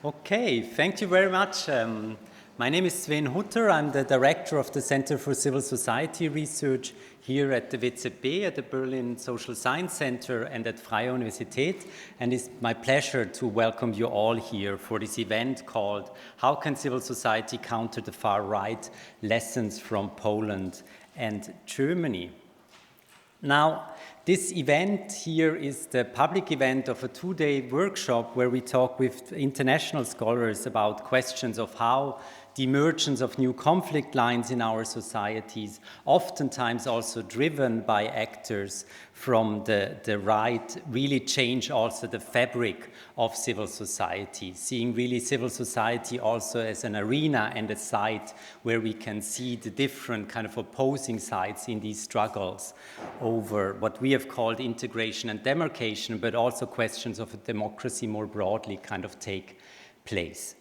Okay, thank you very much. My name is Sven Hutter. I'm the director of the Center for Civil Society Research here at the WZB, at the Berlin Social Science Center and at Freie Universität. And it's my pleasure to welcome you all here for this event called How Can Civil Society Counter the Far Right? Lessons from Poland and Germany. Now, this event here is the public event of a two-day workshop where we talk with international scholars about questions of how the emergence of new conflict lines in our societies, oftentimes also driven by actors from the right, really change also the fabric of civil society, seeing really civil society also as an arena and a site where we can see the different kind of opposing sides in these struggles over what we have called integration and demarcation, but also questions of democracy more broadly kind of take place.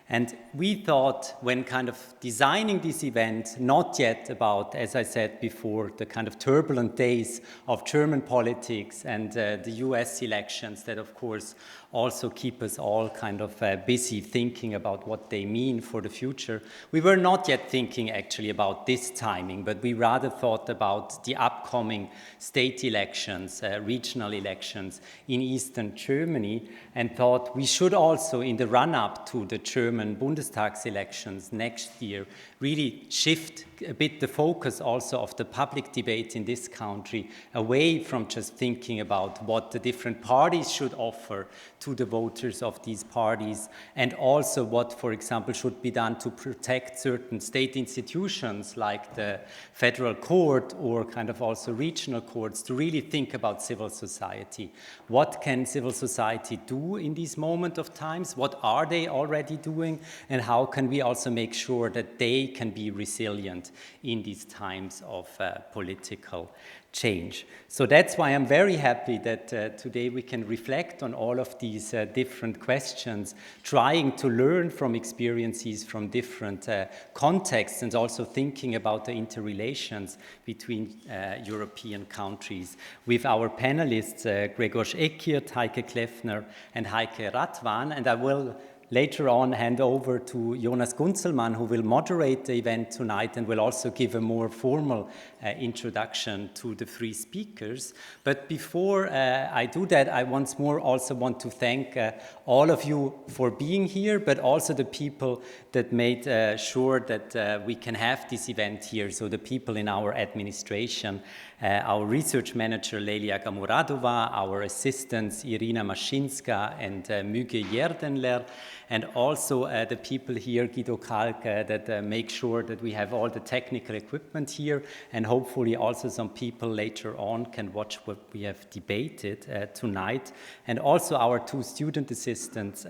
And we thought when kind of designing this event, not yet about, as I said before, the kind of turbulent days of German politics and the US elections that of course also keep us all kind of busy thinking about what they mean for the future. We were not yet thinking actually about this timing, but we rather thought about the upcoming state elections, regional elections in Eastern Germany, and thought we should also, in the run-up to the German Bundestag elections next year, really shift a bit the focus also of the public debate in this country away from just thinking about what the different parties should offer to the voters of these parties, and also what, for example, should be done to protect certain state institutions like the federal court or kind of also regional courts, to really think about civil society. What can civil society do in these moment of times? What are they already doing? And how can we also make sure that they can be resilient in these times of political change? So that's why I'm very happy that today we can reflect on all of these different questions, trying to learn from experiences from different contexts, and also thinking about the interrelations between European countries with our panelists, Grzegorz Ekiert, Heike Kleffner, and Heike Radwan. And I will later on hand over to Jonas Gunzelmann, who will moderate the event tonight and will also give a more formal introduction to the three speakers. But before I do that, I once more also want to thank all of you for being here, but also the people that made sure that we can have this event here. So the people in our administration, our research manager Lelia Gamuradova, our assistants Irina Maschinska and Müge Jerdenler, and also the people here, Guido Kalk, that make sure that we have all the technical equipment here, and hopefully also some people later on can watch what we have debated tonight. And also our two student assistants,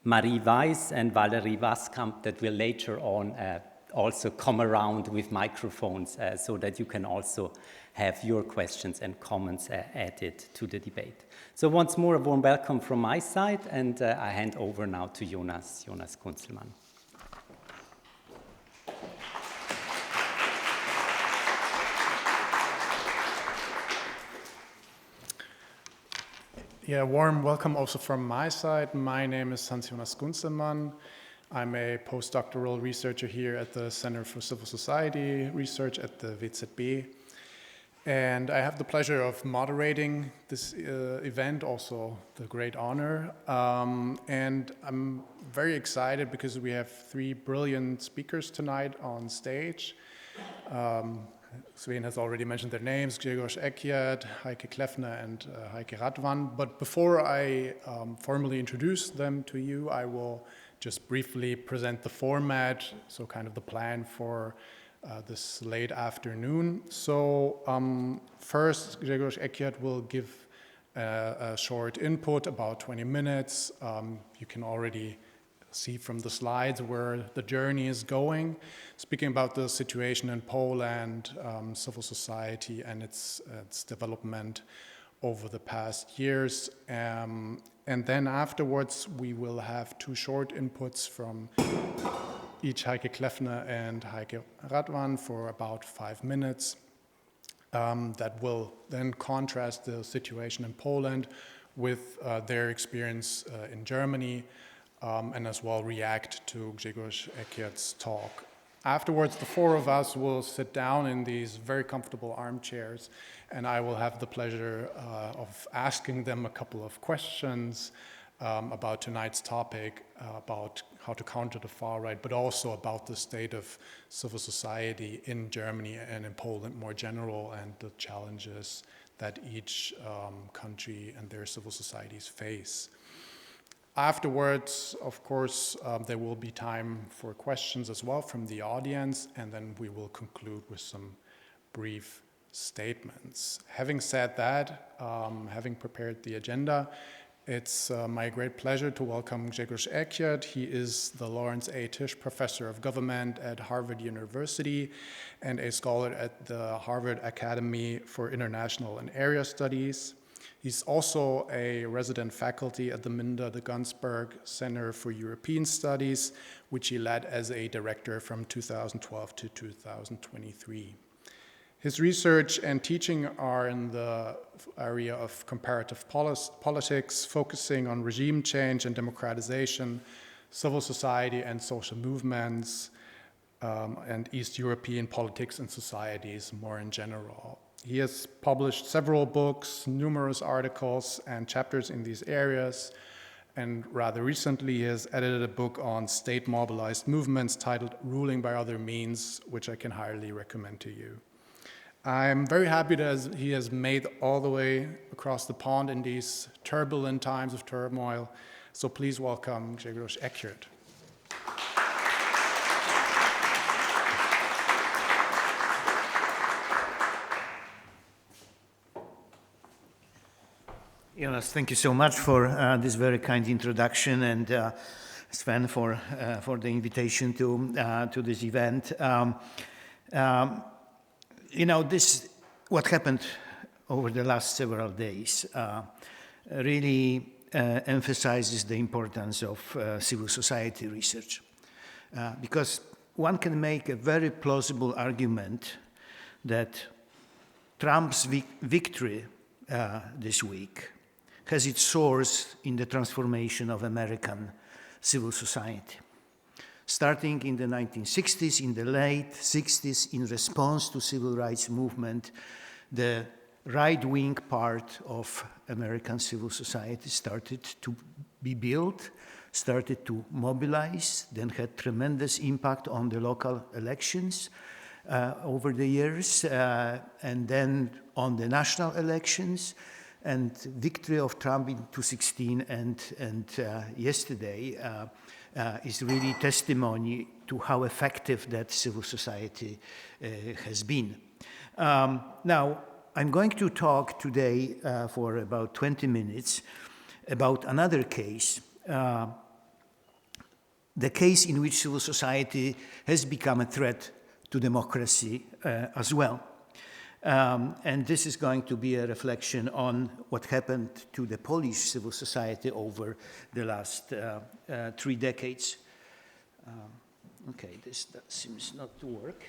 Marie Weiss and Valerie Waskamp, that will later on also come around with microphones so that you can also have your questions and comments added to the debate. So once more, a warm welcome from my side, and I hand over now to Jonas Gunzelmann. Yeah, warm welcome also from my side. My name is Hans-Jonas Gunzelmann. I'm a postdoctoral researcher here at the Center for Civil Society Research at the WZB. And I have the pleasure of moderating this event, also the great honor. And I'm very excited because we have three brilliant speakers tonight on stage. Sven has already mentioned their names, Grzegorz Ekiert, Heike Kleffner, and Heike Radwan. But before I formally introduce them to you, I will just briefly present the format, so kind of the plan for this late afternoon. So first, Grzegorz Ekiert will give a short input, about 20 minutes. You can already see from the slides where the journey is going, speaking about the situation in Poland, civil society, and its development over the past years. And then afterwards, we will have two short inputs from each Heike Kleffner and Heike Radwan for about 5 minutes. That will then contrast the situation in Poland with their experience in Germany, and as well react to Grzegorz Ekiat's talk. Afterwards, the four of us will sit down in these very comfortable armchairs, and I will have the pleasure of asking them a couple of questions about tonight's topic, about how to counter the far right, but also about the state of civil society in Germany and in Poland more general, and the challenges that each country and their civil societies face. Afterwards, of course, there will be time for questions as well from the audience, and then we will conclude with some brief statements. Having said that, having prepared the agenda, it's my great pleasure to welcome Grzegorz Ekiat. He is the Lawrence A. Tisch Professor of Government at Harvard University and a scholar at the Harvard Academy for International and Area Studies. He's also a resident faculty at the Minda de Gansberg Center for European Studies, which he led as a director from 2012 to 2023. His research and teaching are in the area of comparative politics, focusing on regime change and democratization, civil society and social movements, and East European politics and societies more in general. He has published several books, numerous articles and chapters in these areas, and rather recently he has edited a book on state-mobilized movements titled Ruling by Other Means, which I can highly recommend to you. I'm very happy that he has made all the way across the pond in these turbulent times of turmoil. So please welcome Grzegorz Ekiat. Jonas, thank you so much for this very kind introduction, and Sven for the invitation to this event. You know, what happened over the last several days really emphasizes the importance of civil society research, because one can make a very plausible argument that Trump's victory this week has its source in the transformation of American civil society. Starting in the 1960s, in the late 60s, in response to civil rights movement, the right-wing part of American civil society started to be built, started to mobilize, then had tremendous impact on the local elections over the years, and then on the national elections. And victory of Trump in 2016 and yesterday is really testimony to how effective that civil society has been. Now, I'm going to talk today for about 20 minutes about another case, the case in which civil society has become a threat to democracy as well. And this is going to be a reflection on what happened to the Polish civil society over the last 3 decades. Okay, this seems not to work.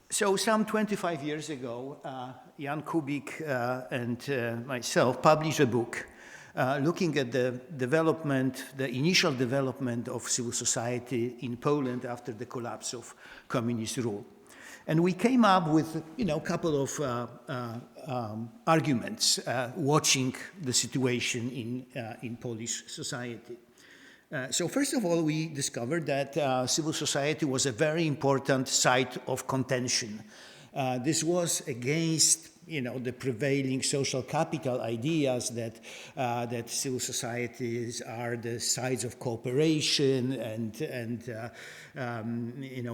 So some 25 years ago, Jan Kubik and myself published a book looking at the development, the initial development of civil society in Poland after the collapse of communist rule. And we came up with, a couple of arguments watching the situation in Polish society. So first of all, we discovered that civil society was a very important site of contention. This was against the prevailing social capital ideas that civil societies are the sites of cooperation and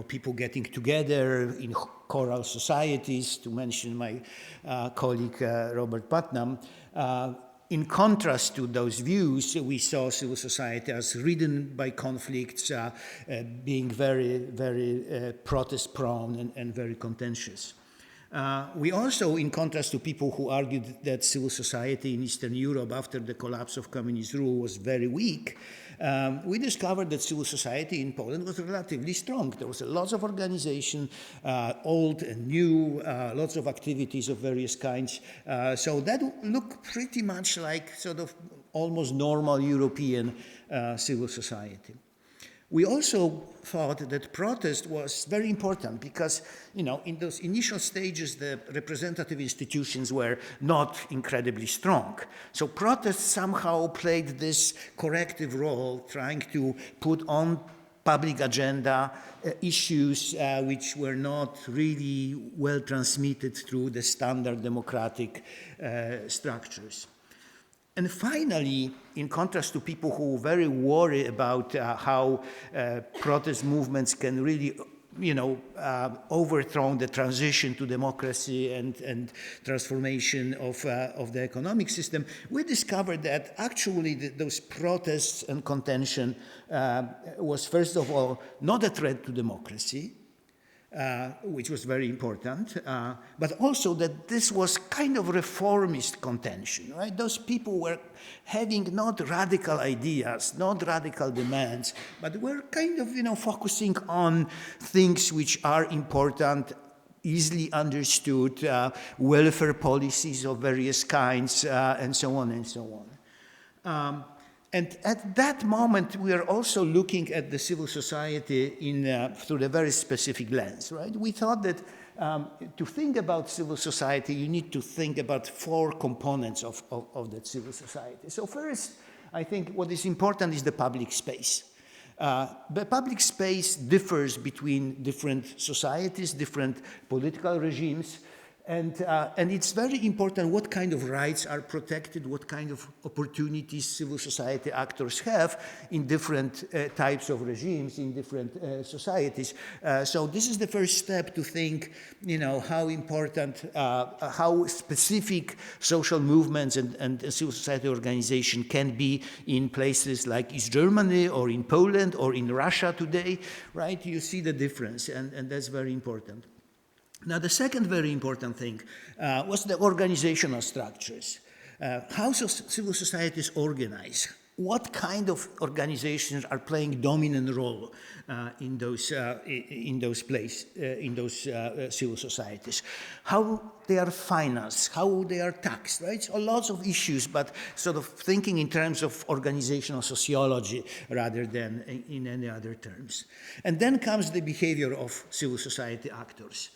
people getting together in choral societies, to mention my colleague Robert Putnam. In contrast to those views, we saw civil society as ridden by conflicts, being very, very protest-prone and very contentious. We also, in contrast to people who argued that civil society in Eastern Europe after the collapse of communist rule was very weak, we discovered that civil society in Poland was relatively strong. There was lots of organization, old and new, lots of activities of various kinds. So that looked pretty much like sort of almost normal European civil society. We also thought that protest was very important because, you know, in those initial stages, the representative institutions were not incredibly strong. So protest somehow played this corrective role, trying to put on public agenda issues which were not really well transmitted through the standard democratic structures. And finally, in contrast to people who very worry about how protest movements can really, you know, overthrow the transition to democracy and transformation of the economic system, we discovered that actually those protests and contention was, first of all, not a threat to democracy, which was very important, but also that this was kind of reformist contention, right? Those people were having not radical ideas, not radical demands, but were kind of, you know, focusing on things which are important, easily understood, welfare policies of various kinds, and so on and so on. And at that moment, we are also looking at the civil society through a very specific lens, right? We thought that to think about civil society, you need to think about 4 components of that civil society. So first, I think what is important is the public space. The public space differs between different societies, different political regimes, and it's very important what kind of rights are protected, what kind of opportunities civil society actors have in different types of regimes, in different societies. So this is the first step to think, you know, how important, how specific social movements and civil society organization can be in places like East Germany or in Poland or in Russia today, right? You see the difference, and that's very important. Now, the second very important thing was the organizational structures. How civil societies organize? What kind of organizations are playing dominant role in those civil societies? How they are financed? How they are taxed? Right? So lots of issues, but sort of thinking in terms of organizational sociology rather than in any other terms. And then comes the behavior of civil society actors.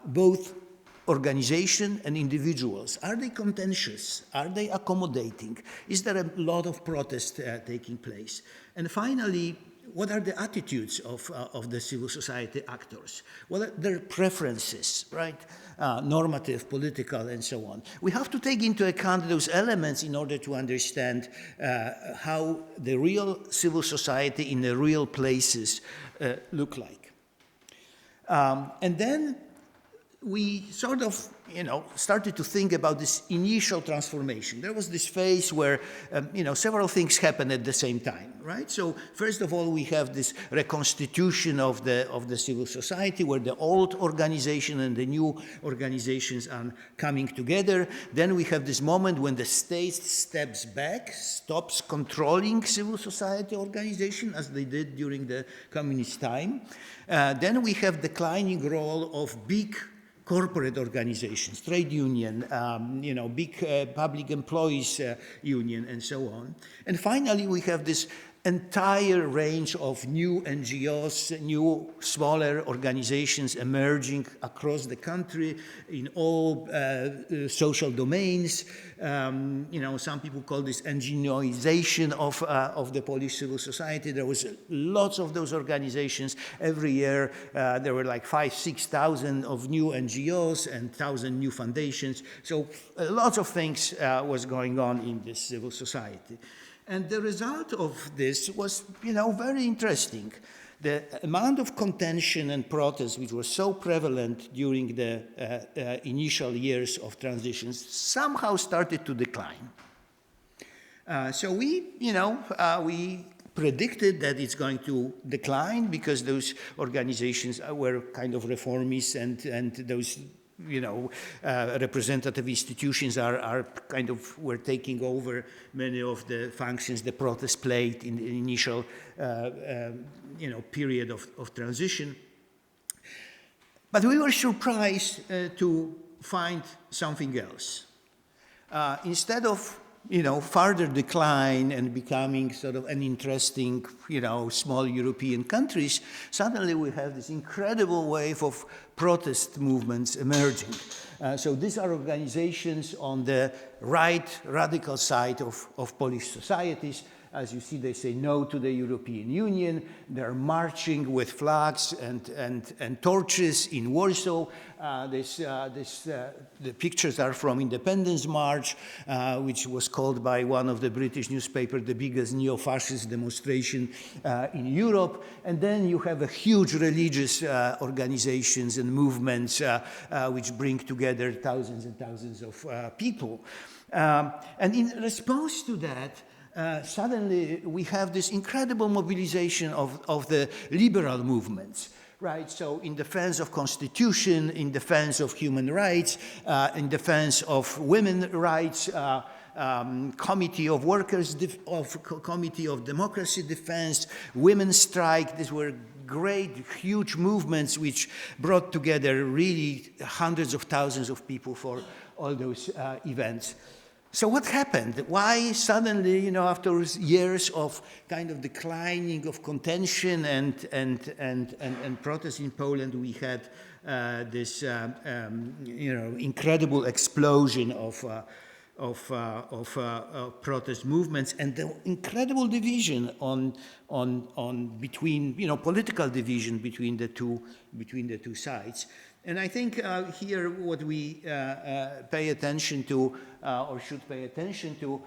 Both organization and individuals. Are they contentious? Are they accommodating? Is there a lot of protest taking place? And finally, what are the attitudes of the civil society actors? What are their preferences, right? Normative, political, and so on. We have to take into account those elements in order to understand how the real civil society in the real places look like. And then we sort of, you know, started to think about this initial transformation. There was this phase where, you know, several things happened at the same time, right? So first of all, we have this reconstitution of the civil society where the old organization and the new organizations are coming together. Then we have this moment when the state steps back, stops controlling civil society organization as they did during the communist time. Then we have declining role of big corporate organizations, trade union, you know, big public employees union, and so on. And finally, we have this entire range of new NGOs, new smaller organizations emerging across the country in all social domains. You know, some people call this NGOization of the Polish civil society. There was lots of those organizations. Every year there were like 5,000-6,000 of new NGOs and 1,000 new foundations. So lots of things was going on in this civil society. And the result of this was, you know, very interesting. The amount of contention and protest which was so prevalent during the initial years of transitions somehow started to decline. So we, you know, we predicted that it's going to decline because those organizations were kind of reformists and those, you know, representative institutions are kind of were taking over many of the functions the protest played in the initial, you know, period of transition. But we were surprised to find something else. Instead of further decline and becoming sort of an interesting, small European countries, suddenly we have this incredible wave of protest movements emerging. So these are organizations on the right radical side of Polish societies. As you see, they say no to the European Union. They're marching with flags and torches in Warsaw. The pictures are from Independence March, which was called by one of the British newspapers the biggest neo-fascist demonstration in Europe. And then you have a huge religious organizations and movements which bring together thousands and thousands of people. And in response to that, suddenly we have this incredible mobilization of the liberal movements, right? So in defense of constitution, in defense of human rights, in defense of women's rights, Committee of Workers, Committee of Democracy Defense, Women's Strike. These were great, huge movements which brought together really hundreds of thousands of people for all those events. So what happened? Why suddenly, after years of kind of declining of contention and protest in Poland, we had this incredible explosion of protest movements and the incredible division between political division between the two sides. And I think here what we pay attention to, or should pay attention to,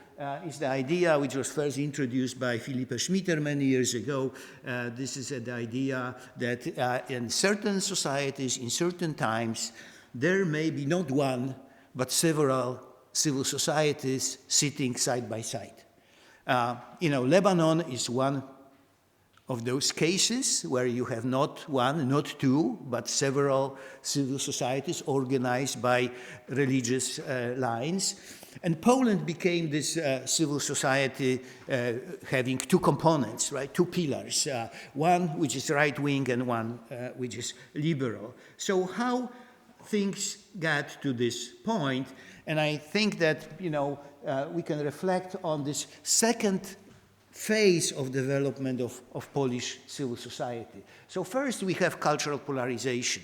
is the idea which was first introduced by Philippe Schmitter many years ago. This is the idea that in certain societies, in certain times, there may be not one, but several civil societies sitting side by side. Lebanon is one of those cases where you have not one, not two, but several civil societies organized by religious lines. And Poland became this civil society having two components, right? Two pillars, one which is right-wing and one which is liberal. So how things got to this point, and I think that, we can reflect on this second phase of development of Polish civil society. So first we have cultural polarization,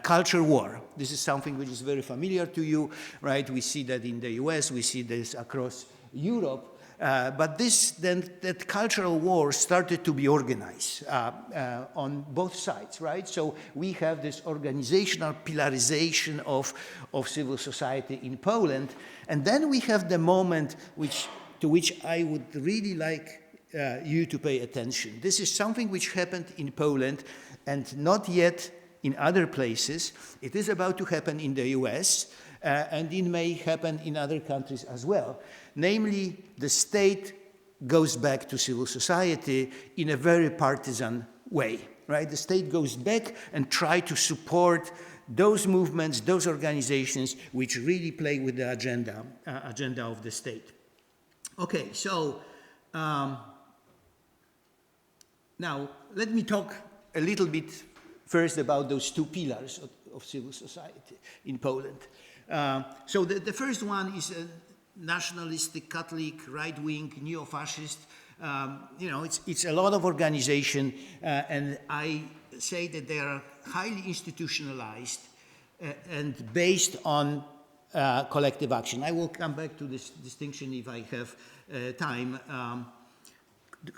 culture war. This is something which is very familiar to you, right? We see that in the US, we see this across Europe. But that cultural war started to be organized on both sides, right? So we have this organizational pillarization of civil society in Poland. And then we have the moment to which I would really like you to pay attention. This is something which happened in Poland and not yet in other places. It is about to happen in the US, and it may happen in other countries as well. Namely, the state goes back to civil society in a very partisan way, right? The state goes back and tries to support those movements, those organizations which really play with the agenda of the state. Okay, so now let me talk a little bit first about those two pillars of civil society in Poland. So the first one is a nationalistic, Catholic, right-wing, neo-fascist. It's a lot of organization, and I say that they are highly institutionalized and based on collective action. I will come back to this distinction if I have time.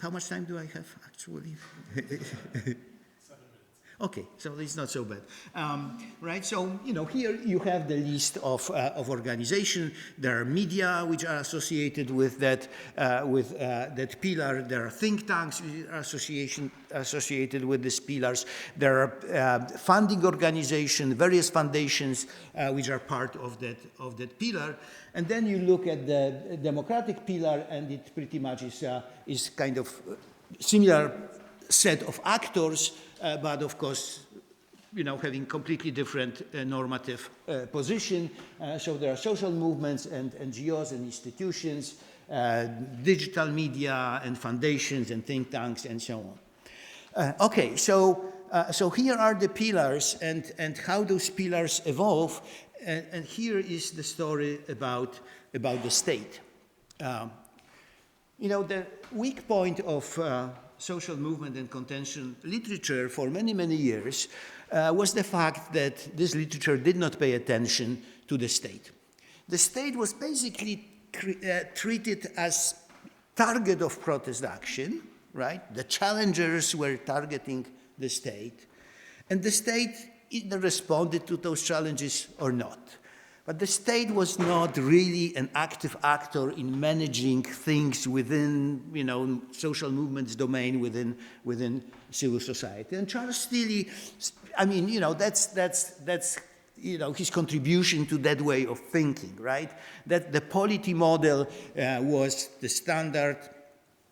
How much time do I have, actually? 7 minutes. Okay, so it's not so bad, right? So here you have the list of organization. There are media which are associated with that pillar. There are think tanks which are associated with these pillars. There are funding organizations, various foundations which are part of that pillar. And then you look at the democratic pillar, and it pretty much is kind of similar set of actors. But of course, having completely different normative position. So there are social movements and NGOs and institutions, digital media and foundations and think tanks and so on. Okay, so here are the pillars and how those pillars evolve. And here is the story about the state. You know, the weak point of social movement and contention literature for many, many years was the fact that this literature did not pay attention to the state. The state was basically treated as target of protest action, right? The challengers were targeting the state, and the state either responded to those challenges or not. But the state was not really an active actor in managing things within, you know, social movements domain within civil society. And Charles Steele, I mean, you know, that's you know, his contribution to that way of thinking, right? That the polity model was the standard,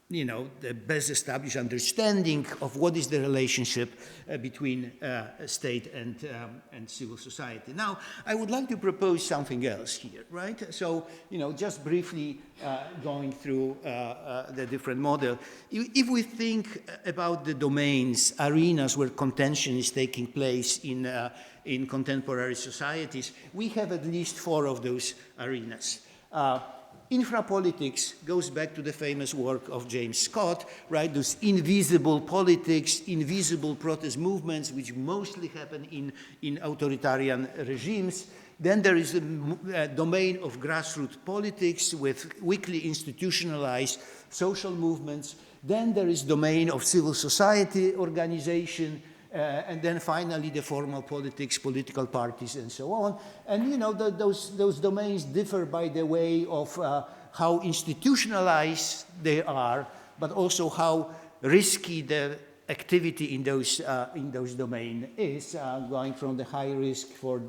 you know, the best established understanding of what is the relationship between state and civil society. Now, I would like to propose something else here, right? So, you know, just briefly going through the different model. If we think about the domains, arenas where contention is taking place in contemporary societies, we have at least 4 of those arenas. Infrapolitics goes back to the famous work of James Scott, right? Those invisible politics, invisible protest movements, which mostly happen in authoritarian regimes. Then there is a domain of grassroots politics with weakly institutionalized social movements. Then there is domain of civil society organization, and then finally the formal politics, political parties, and so on. And you know, those domains differ by the way of how institutionalized they are, but also how risky the activity in those domains is, going from the high risk for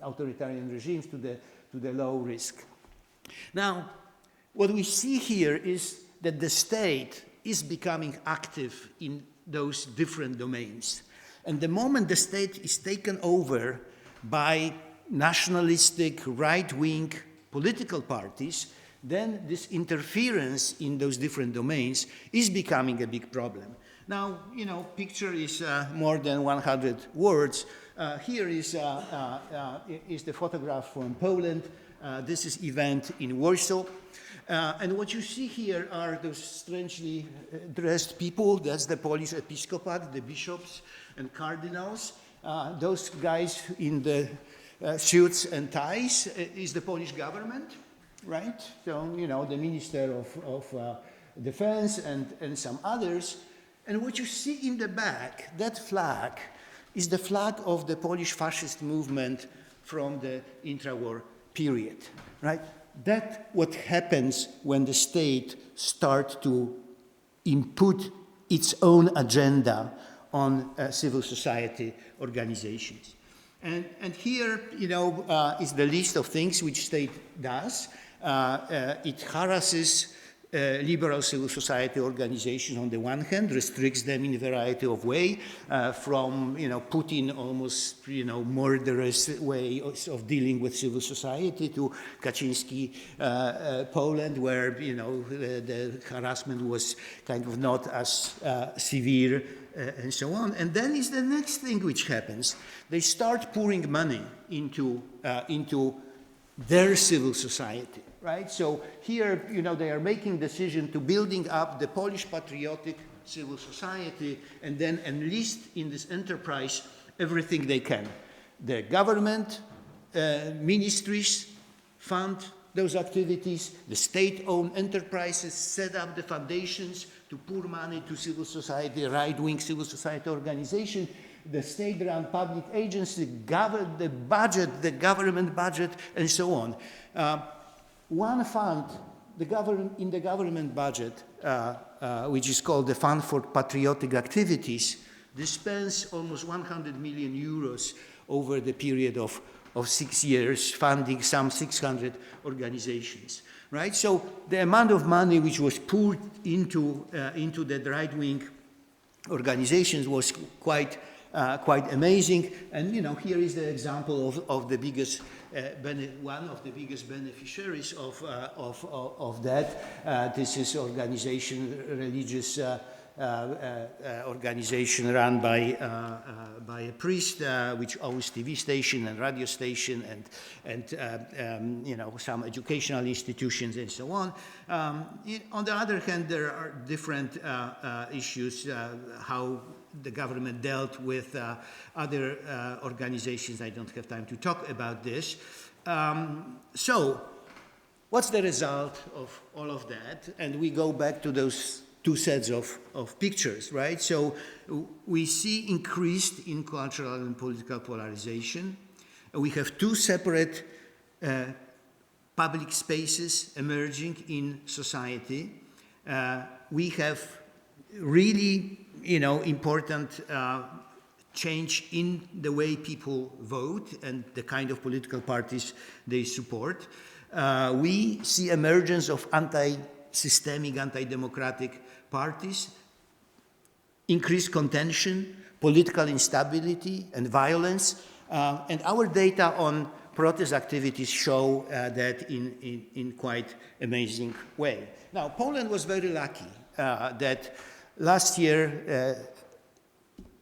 authoritarian regimes to the low risk. Now, what we see here is that the state is becoming active in those different domains. And the moment the state is taken over by nationalistic, right-wing political parties, then this interference in those different domains is becoming a big problem. Now, you know, picture is more than 100 words. Here is the photograph from Poland. This is event in Warsaw. And what you see here are those strangely dressed people. That's the Polish episcopate, the bishops and cardinals. Those guys in the suits and ties is the Polish government, right? So, you know, the Minister of Defense and some others. And what you see in the back, that flag, is the flag of the Polish fascist movement from the intra-war period, right? That's what happens when the state starts to input its own agenda on civil society organizations. And here, you know, is the list of things which state does. It harasses liberal civil society organizations on the one hand, restricts them in a variety of ways, from, you know, Putin almost, you know, murderous way of dealing with civil society to Kaczynski Poland, where, you know, the harassment was kind of not as severe and so on. And then is the next thing which happens. They start pouring money into their civil society. Right? So here, you know, they are making decision to building up the Polish patriotic civil society and then enlist in this enterprise everything they can. The government, ministries fund those activities, the state-owned enterprises set up the foundations to pour money to civil society, right-wing civil society organization, the state-run public agency, the budget, the government budget, and so on. One fund, in the government budget, which is called the Fund for Patriotic Activities, dispense almost 100 million euros over the period of 6 years, funding some 600 organizations, right? So the amount of money which was poured into the right-wing organizations was quite amazing. And, you know, here is the example of the biggest one of the biggest beneficiaries of that. This is organization, religious organization run by a priest, which owns TV station and radio station and you know, some educational institutions and so on. On the other hand, there are different issues, how the government dealt with other organizations. I don't have time to talk about this. So, what's the result of all of that? And we go back to those two sets of pictures, right? So we see increased in cultural and political polarization. We have two separate public spaces emerging in society. We have really, you know, important change in the way people vote and the kind of political parties they support. We see emergence of anti-systemic, anti-democratic parties, increased contention, political instability and violence, and our data on protest activities show that in quite amazing way. Now, Poland was very lucky that last year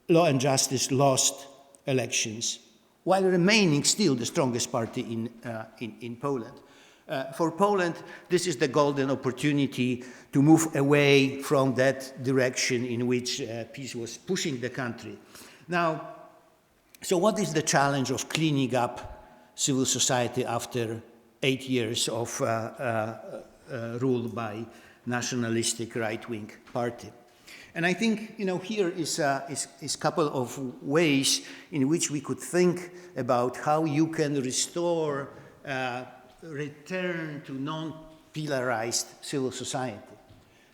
Law and Justice lost elections, while remaining still the strongest party in Poland. For Poland, this is the golden opportunity to move away from that direction in which peace was pushing the country. Now, so what is the challenge of cleaning up civil society after 8 years of rule by nationalistic right-wing party? And I think, you know, here is a couple of ways in which we could think about how you can restore return to non-pillarized civil society.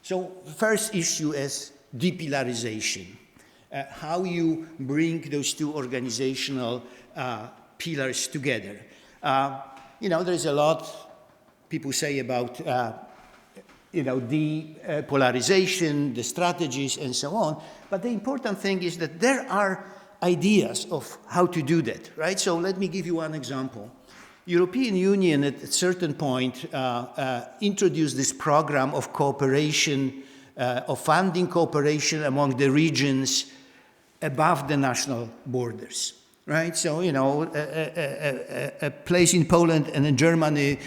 So first issue is depillarization, how you bring those two organizational pillars together. You know, there's a lot people say about you know, depolarization, the strategies and so on, but the important thing is that there are ideas of how to do that, right? So let me give you one example. European Union at a certain point introduced this program of cooperation, of funding cooperation among the regions above the national borders, right? So, you know, a place in Poland and in Germany,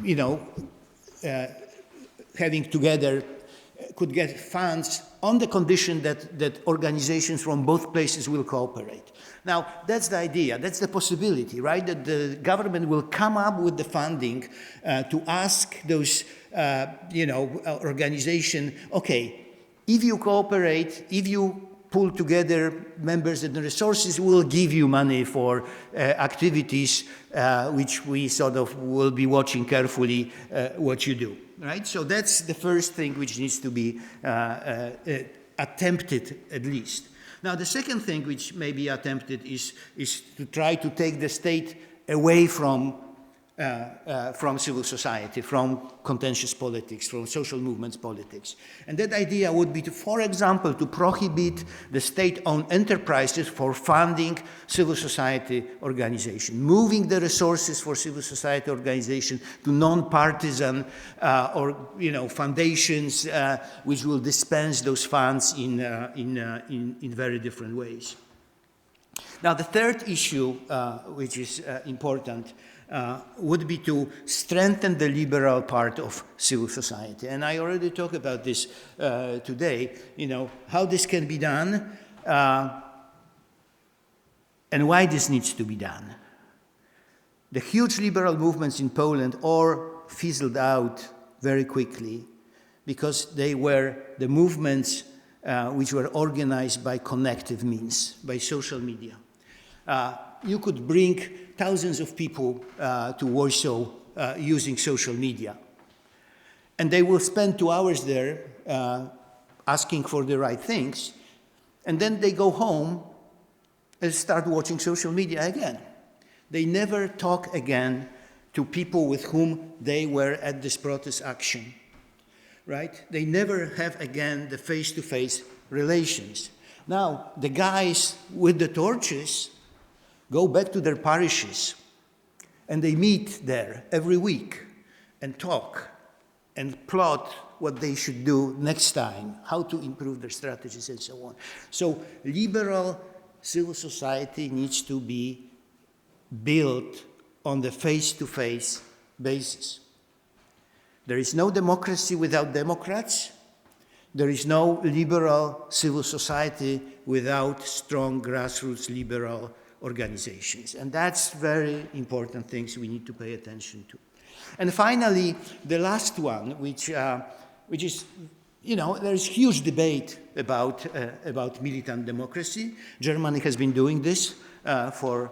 you know, having together could get funds on the condition that organizations from both places will cooperate. Now, that's the idea, that's the possibility, right? That the government will come up with the funding to ask those, you know, organizations, okay, if you cooperate, if you pull together members and resources, we'll give you money for activities which we sort of will be watching carefully what you do, right? So that's the first thing which needs to be attempted at least. Now, the second thing which may be attempted is to try to take the state away from civil society, from contentious politics, from social movements politics. And that idea would be to, for example, to prohibit the state-owned enterprises for funding civil society organizations, moving the resources for civil society organizations to non-partisan or, you know, foundations which will dispense those funds in very different ways. Now, the third issue, which is important, would be to strengthen the liberal part of civil society. And I already talked about this today, you know, how this can be done and why this needs to be done. The huge liberal movements in Poland all fizzled out very quickly because they were the movements which were organized by connective means, by social media. You could bring thousands of people to Warsaw using social media. And they will spend 2 hours there asking for the right things, and then they go home and start watching social media again. They never talk again to people with whom they were at this protest action, right? They never have again the face-to-face relations. Now, the guys with the torches go back to their parishes, and they meet there every week and talk and plot what they should do next time, how to improve their strategies and so on. So liberal civil society needs to be built on the face-to-face basis. There is no democracy without democrats. There is no liberal civil society without strong grassroots liberal organizations. And that's very important things we need to pay attention to. And finally, the last one, which is, there is huge debate about militant democracy. Germany has been doing this for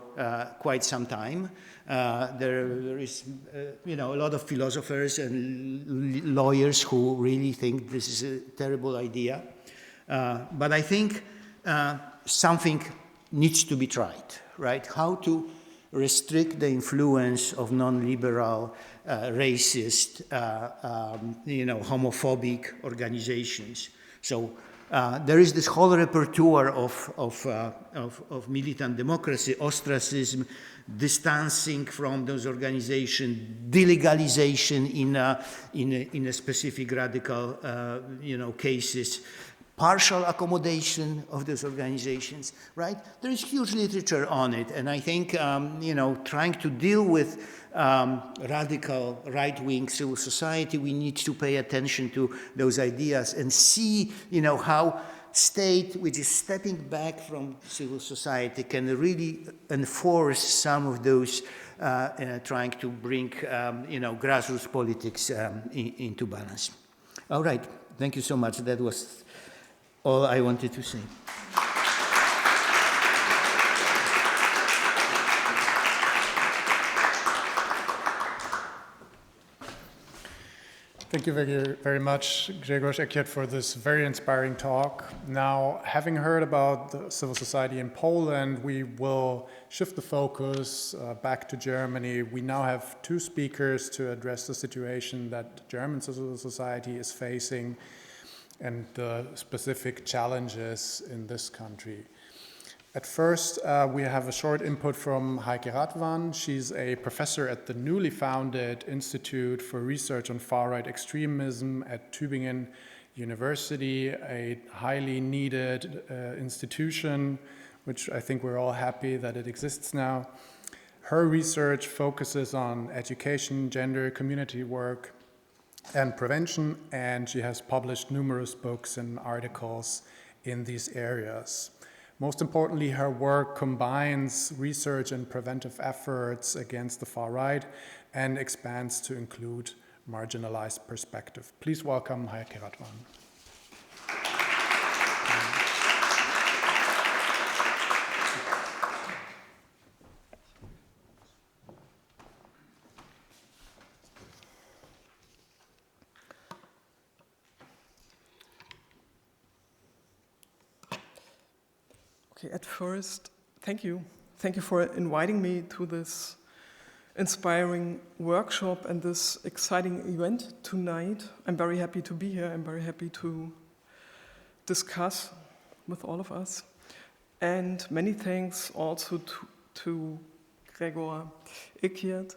quite some time. There is, a lot of philosophers and lawyers who really think this is a terrible idea. But I think something needs to be tried, right? How to restrict the influence of non-liberal, racist, homophobic organizations. So there is this whole repertoire of militant democracy, ostracism, distancing from those organizations, delegalization in a specific radical, cases, partial accommodation of those organizations, right? There is huge literature on it, and I think, trying to deal with radical right-wing civil society, we need to pay attention to those ideas and see, how state, which is stepping back from civil society, can really enforce some of those, trying to bring, grassroots politics into balance. All right, thank you so much. That was all I wanted to say. Thank you very, very much, Grzegorz Ekiert, for this very inspiring talk. Now, having heard about the civil society in Poland, we will shift the focus back to Germany. We now have two speakers to address the situation that German civil society is facing and the specific challenges in this country. At first, we have a short input from Heike Radwan. She's a professor at the newly founded Institute for Research on Far-Right Extremism at Tübingen University, a highly needed institution, which I think we're all happy that it exists now. Her research focuses on education, gender, community work, and prevention, and she has published numerous books and articles in these areas. Most importantly, her work combines research and preventive efforts against the far right and expands to include marginalized perspective. Please welcome Heike Radwan. Okay, at first, thank you. Thank you for inviting me to this inspiring workshop and this exciting event tonight. I'm very happy to be here. I'm very happy to discuss with all of us. And many thanks also to Gregor Ekiert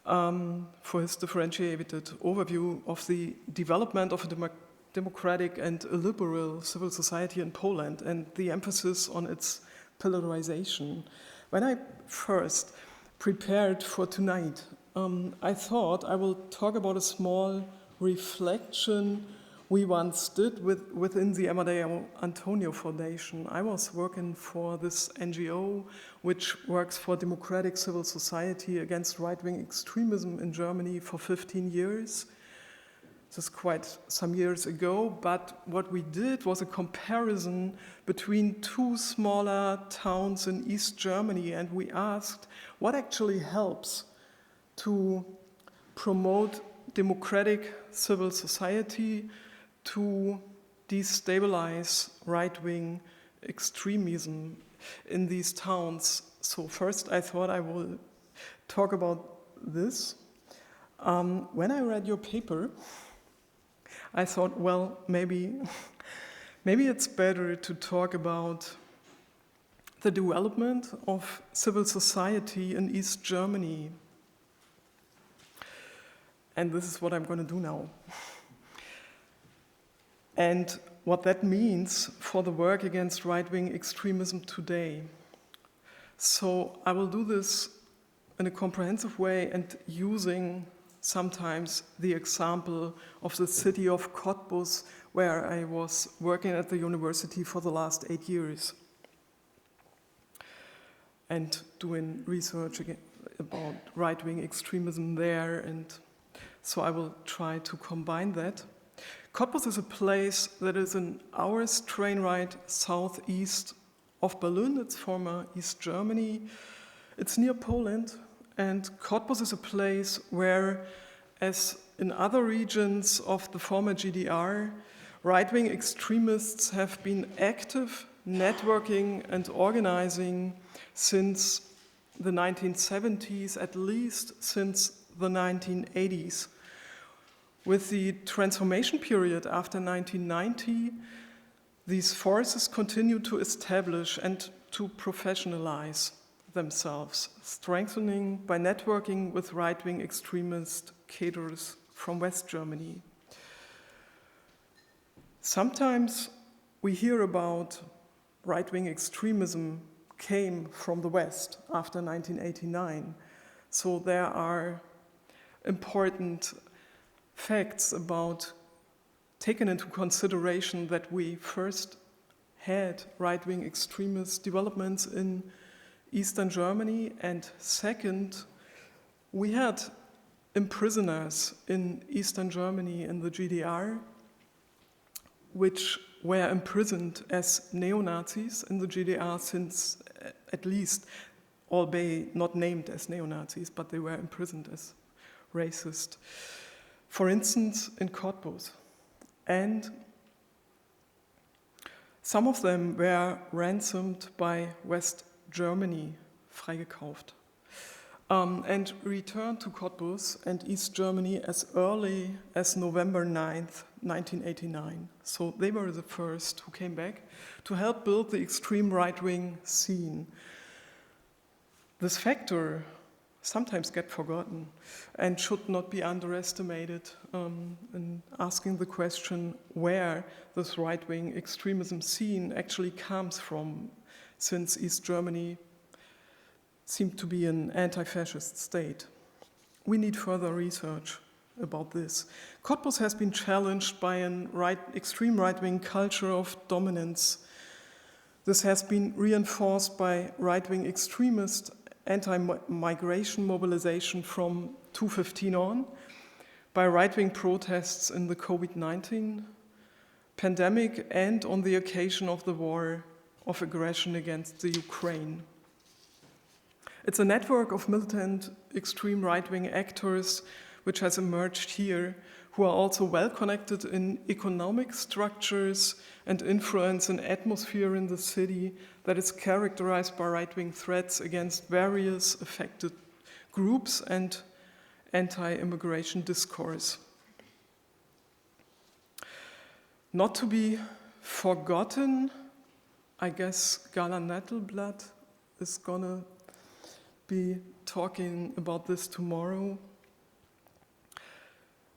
for his differentiated overview of the development of a democratic and a liberal civil society in Poland and the emphasis on its polarization. When I first prepared for tonight, I thought I will talk about a small reflection we once did within the Amadeo Antonio Foundation. I was working for this NGO, which works for democratic civil society against right-wing extremism in Germany for 15 years. This is quite some years ago, but what we did was a comparison between two smaller towns in East Germany, and we asked what actually helps to promote democratic civil society, to destabilize right-wing extremism in these towns. So first I thought I will talk about this. When I read your paper, I thought, well, maybe it's better to talk about the development of civil society in East Germany. And this is what I'm going to do now. And what that means for the work against right-wing extremism today. So I will do this in a comprehensive way and using sometimes the example of the city of Cottbus, where I was working at the university for the last 8 years and doing research about right-wing extremism there. And so I will try to combine that. Cottbus is a place that is an hour's train ride southeast of Berlin. It's former East Germany. It's near Poland. And Cottbus is a place where, as in other regions of the former GDR, right-wing extremists have been active, networking and organizing since the 1970s, at least since the 1980s. With the transformation period after 1990, these forces continue to establish and to professionalize themselves, strengthening by networking with right-wing extremist cadres from West Germany. Sometimes we hear about right-wing extremism came from the West after 1989. So there are important facts about taken into consideration that we first had right-wing extremist developments in Eastern Germany, and second, we had imprisoners in Eastern Germany in the GDR, which were imprisoned as neo-Nazis in the GDR since at least, albeit not named as neo-Nazis, but they were imprisoned as racist. For instance, in Cottbus. And some of them were ransomed by West Germany, freigekauft, and returned to Cottbus and East Germany as early as November 9th, 1989. So they were the first who came back to help build the extreme right-wing scene. This factor sometimes get forgotten and should not be underestimated in asking the question where this right-wing extremism scene actually comes from, since East Germany seemed to be an anti-fascist state. We need further research about this. Cottbus has been challenged by an extreme right-wing culture of dominance. This has been reinforced by right-wing extremist anti-migration mobilization from 2015 on, by right-wing protests in the COVID-19 pandemic, and on the occasion of the war of aggression against the Ukraine. It's a network of militant extreme right-wing actors which has emerged here, who are also well connected in economic structures and influence an atmosphere in the city that is characterized by right-wing threats against various affected groups and anti-immigration discourse. Not to be forgotten, I guess Gala Nettelblatt is gonna be talking about this tomorrow.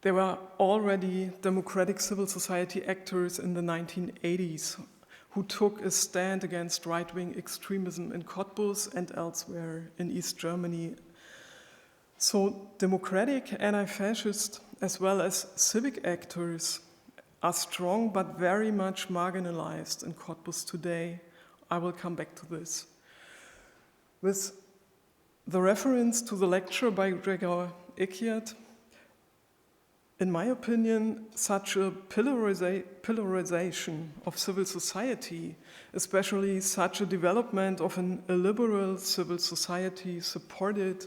There were already democratic civil society actors in the 1980s who took a stand against right-wing extremism in Cottbus and elsewhere in East Germany. So democratic, anti-fascist, as well as civic actors are strong but very much marginalized in Cottbus today. I will come back to this. With the reference to the lecture by Gregor Ekiat, in my opinion, such a pillarization of civil society, especially such a development of an illiberal civil society supported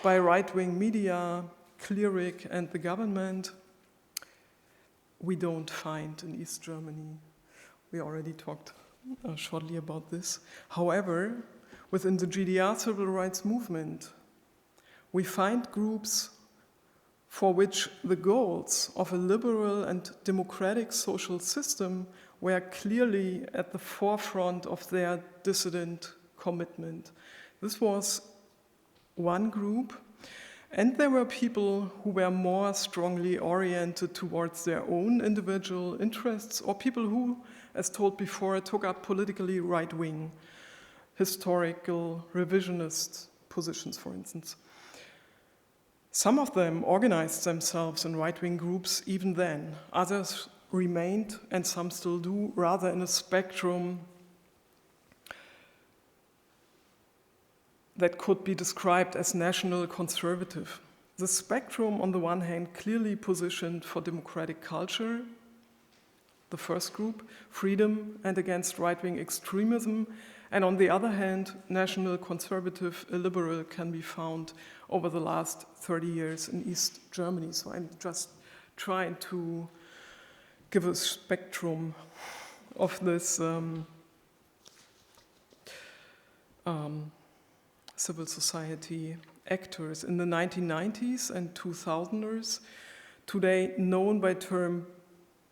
by right-wing media, cleric, and the government, we don't find in East Germany. We already talked shortly about this. However, within the GDR civil rights movement, we find groups for which the goals of a liberal and democratic social system were clearly at the forefront of their dissident commitment. This was one group, And there were people who were more strongly oriented towards their own individual interests, or people who, as told before, took up politically right-wing, historical, revisionist positions, for instance. Some of them organized themselves in right-wing groups even then. Others remained, and some still do, rather in a spectrum that could be described as national conservative. The spectrum, on the one hand, clearly positioned for democratic culture, the first group, freedom and against right-wing extremism, and on the other hand, national conservative, illiberal can be found over the last 30 years in East Germany. So I'm just trying to give a spectrum of this civil society actors in the 1990s and 2000s, today known by term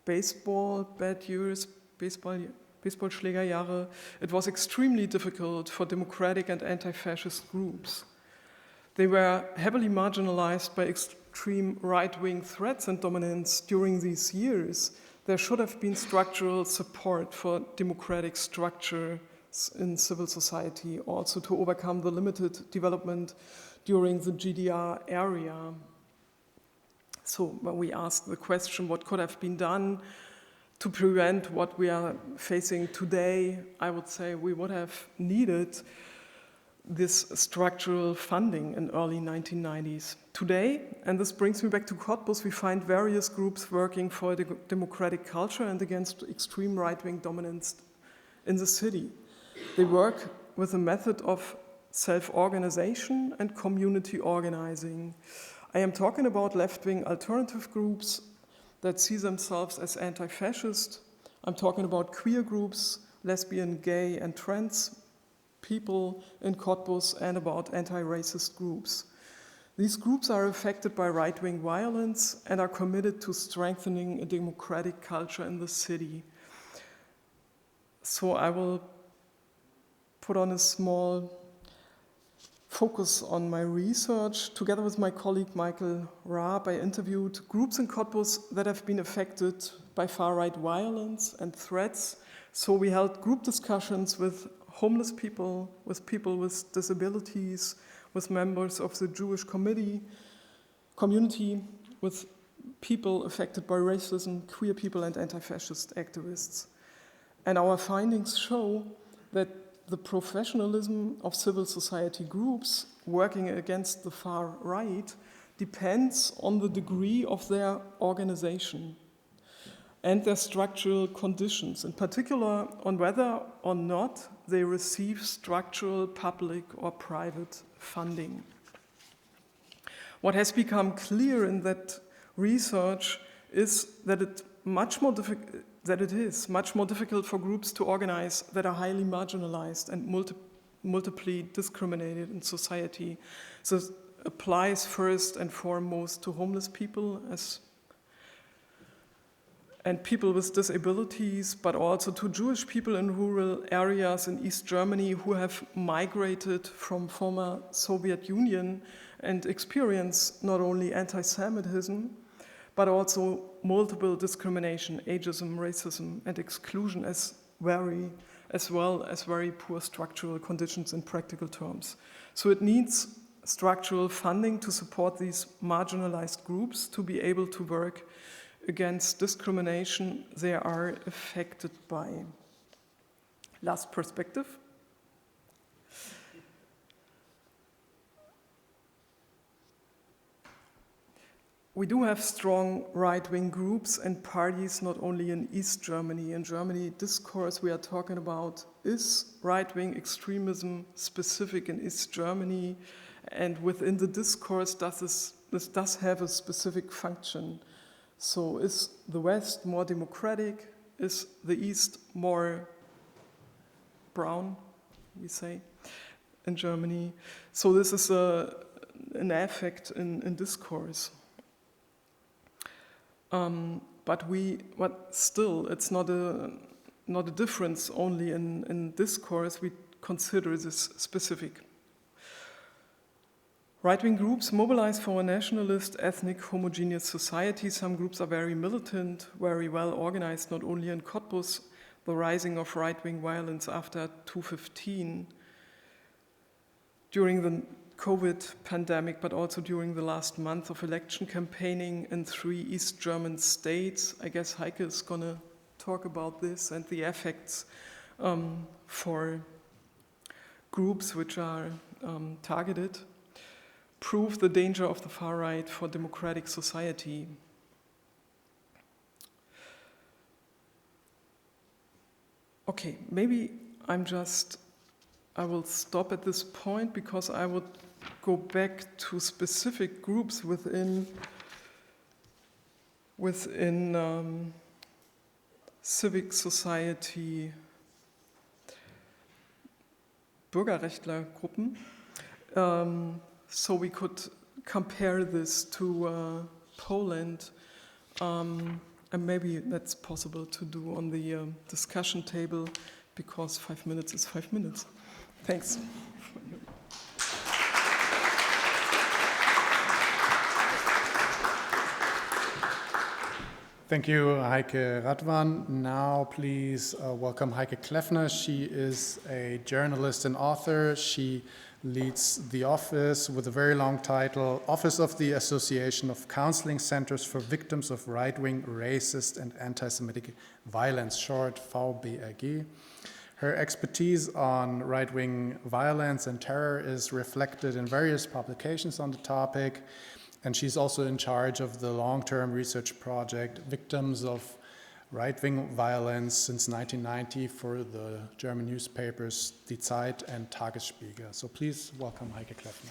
baseball bad years, Baseballschlägerjahre. It was extremely difficult for democratic and anti-fascist groups. They were heavily marginalized by extreme right-wing threats and dominance during these years. There should have been structural support for democratic structure in civil society, also to overcome the limited development during the GDR area. So when we ask the question, what could have been done to prevent what we are facing today, I would say we would have needed this structural funding in early 1990s. Today, and this brings me back to Cottbus, we find various groups working for a democratic culture and against extreme right-wing dominance in the city. They work with a method of self-organization and community organizing. I am talking about left-wing alternative groups that see themselves as anti-fascist. I'm talking about queer groups, lesbian, gay, and trans people in Cottbus, and about anti-racist groups. These groups are affected by right-wing violence and are committed to strengthening a democratic culture in the city. So I will put on a small focus on my research. Together with my colleague Michael Raab, I interviewed groups in Cottbus that have been affected by far-right violence and threats. So we held group discussions with homeless people with disabilities, with members of the Jewish community, with people affected by racism, queer people, and anti-fascist activists. And our findings show that the professionalism of civil society groups working against the far right depends on the degree of their organization and their structural conditions, in particular on whether or not they receive structural public or private funding. What has become clear in that research is that it is much more difficult for groups to organize that are highly marginalized and multiply discriminated in society. So it applies first and foremost to homeless people and people with disabilities, but also to Jewish people in rural areas in East Germany who have migrated from former Soviet Union and experience not only anti-Semitism, but also multiple discrimination, ageism, racism, and exclusion as well as very poor structural conditions in practical terms. So it needs structural funding to support these marginalized groups to be able to work against discrimination they are affected by. Last perspective. We do have strong right-wing groups and parties not only in East Germany. In Germany, discourse we are talking about is right-wing extremism specific in East Germany, and within the discourse this does have a specific function. So is the West more democratic? Is the East more brown, we say, in Germany? So this is an effect in discourse. But still, it's not a difference only in discourse. We consider this specific. Right-wing groups mobilize for a nationalist, ethnic, homogeneous society. Some groups are very militant, very well organized, not only in Cottbus, the rising of right-wing violence after 2015, during the COVID pandemic, but also during the last month of election campaigning in 3 East German states. I guess Heike is going to talk about this and the effects for groups which are targeted, prove the danger of the far right for democratic society. Okay, maybe I will stop at this point because I would go back to specific groups within civic society, Bürgerrechtlergruppen, so we could compare this to Poland, and maybe that's possible to do on the discussion table, because 5 minutes is 5 minutes. Thanks. Thank you, Heike Radwan. Now, please welcome Heike Kleffner. She is a journalist and author. She leads the office with a very long title, Office of the Association of Counseling Centers for Victims of Right-Wing, Racist and Anti-Semitic Violence, short VBRG. Her expertise on right-wing violence and terror is reflected in various publications on the topic, and she's also in charge of the long-term research project Victims of Right-Wing Violence since 1990 for the German newspapers Die Zeit and Tagesspiegel. So please welcome Heike Kleffner.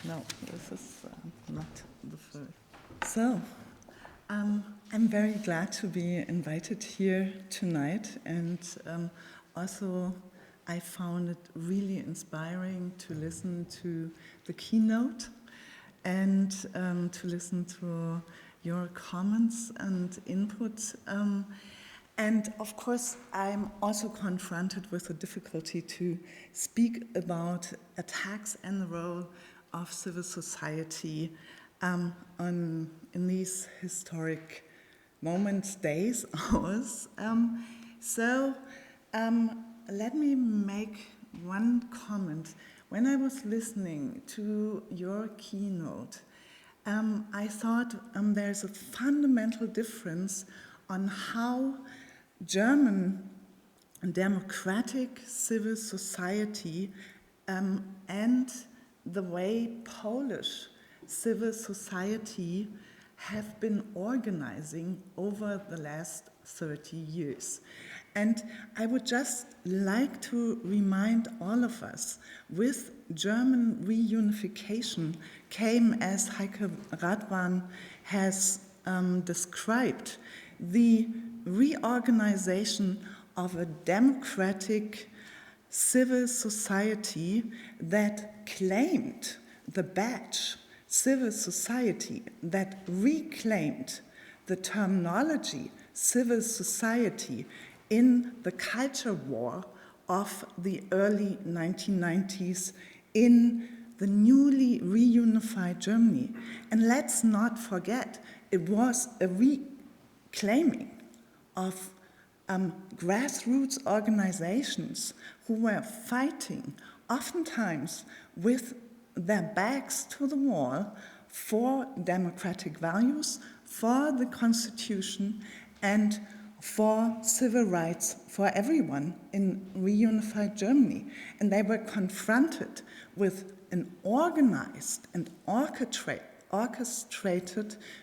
No, this is not the first. So, I'm very glad to be invited here tonight, and also I found it really inspiring to listen to the keynote and to listen to your comments and input. And of course, I'm also confronted with the difficulty to speak about attacks and the role of civil society in these historic moments, days, hours. Let me make one comment. When I was listening to your keynote, I thought there's a fundamental difference on how German democratic civil society and the way Polish civil society have been organizing over the last 30 years. And I would just like to remind all of us, with German reunification came, as Heike Radwan has described, the reorganization of a democratic civil society that claimed the badge, civil society that reclaimed the terminology civil society in the culture war of the early 1990s in the newly reunified Germany. And let's not forget, it was a reclaiming of grassroots organizations who were fighting, oftentimes with their backs to the wall, for democratic values, for the Constitution, and for civil rights for everyone in reunified Germany. And they were confronted with an organized and orchestrated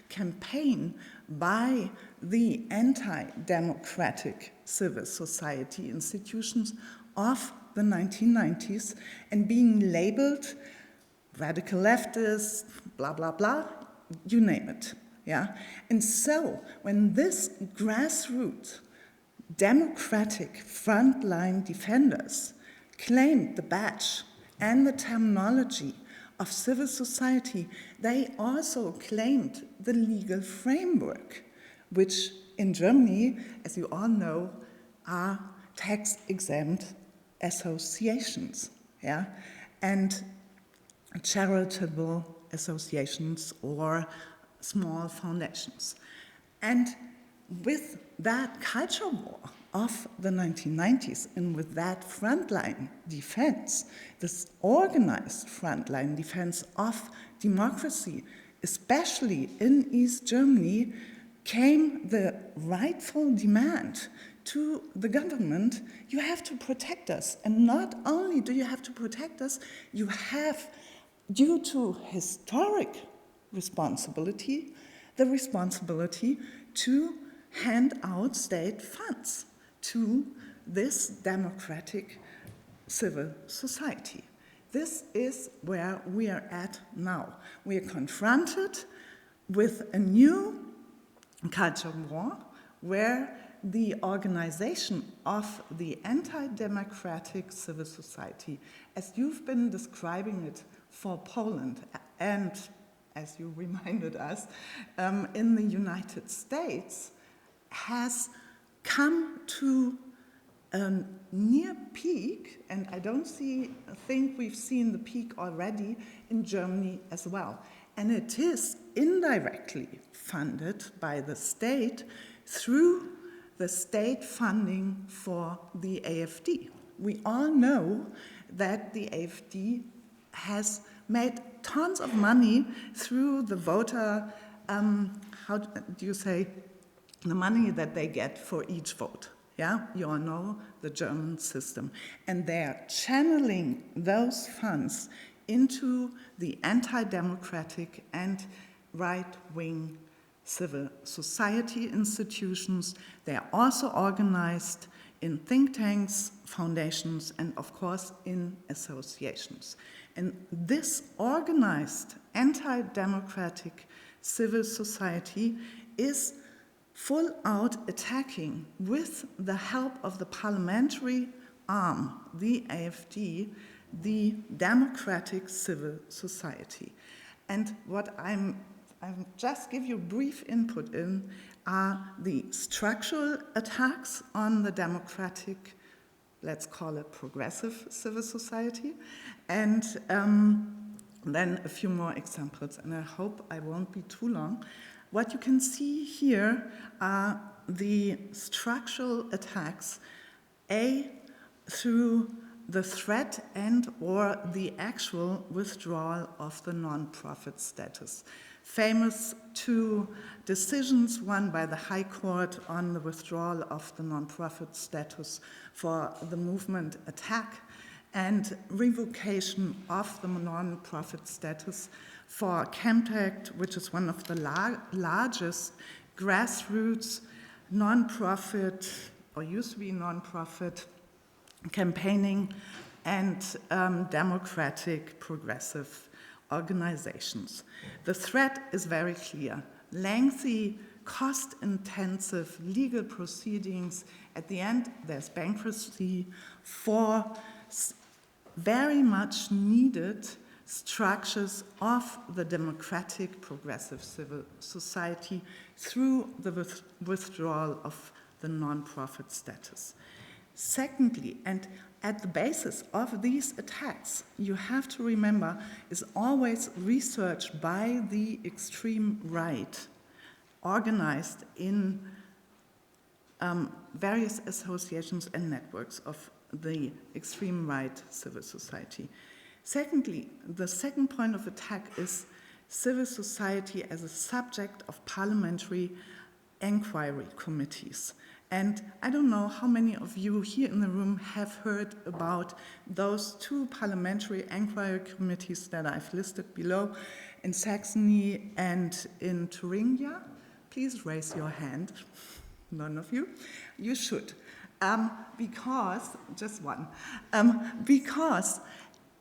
campaign by the anti-democratic civil society institutions of the 1990s, and being labeled radical leftists, blah, blah, blah, you name it. Yeah? And so, when this grassroots democratic frontline defenders claimed the badge and the terminology of civil society, they also claimed the legal framework, which in Germany, as you all know, are tax-exempt associations, yeah, and charitable associations or small foundations. And with that culture war of the 1990s and with that frontline defense, this organized frontline defense of democracy, especially in East Germany, came the rightful demand to the government, you have to protect us. And not only do you have to protect us, you have, due to historic responsibility, the responsibility to hand out state funds to this democratic civil society. This is where we are at now. We are confronted with a new culture war where the organization of the anti-democratic civil society, as you've been describing it for Poland and as you reminded us, in the United States, has come to a near peak, and I don't think we've seen the peak already in Germany as well. And it is indirectly funded by the state through the state funding for the AfD. We all know that the AfD has made tons of money through the voter, how do you say, the money that they get for each vote. Yeah, you all know the German system. And they're channeling those funds into the anti-democratic and right-wing civil society institutions. They are also organized in think tanks, foundations, and of course in associations. And this organized anti-democratic civil society is full out attacking, with the help of the parliamentary arm, the AfD, the democratic civil society. And what I'm just give you brief input in are the structural attacks on the democratic, let's call it progressive civil society, and then a few more examples, and I hope I won't be too long. What you can see here are the structural attacks, through the threat and or the actual withdrawal of the non-profit status. Famous two decisions, one by the High Court on the withdrawal of the non-profit status for the movement Attack, and revocation of the non-profit status for Chemtech, which is one of the largest grassroots non-profit, or used to be non-profit, campaigning and democratic progressive organizations. The threat is very clear. Lengthy, cost-intensive legal proceedings. At the end, there's bankruptcy for very much needed structures of the democratic progressive civil society through the withdrawal of the non-profit status. Secondly, and at the basis of these attacks, you have to remember, is always research by the extreme right, organized in various associations and networks of the extreme right civil society. Secondly, the second point of attack is civil society as a subject of parliamentary inquiry committees. And I don't know how many of you here in the room have heard about those two parliamentary inquiry committees that I've listed below in Saxony and in Thuringia. Please raise your hand. None of you. You should. Because, just one, because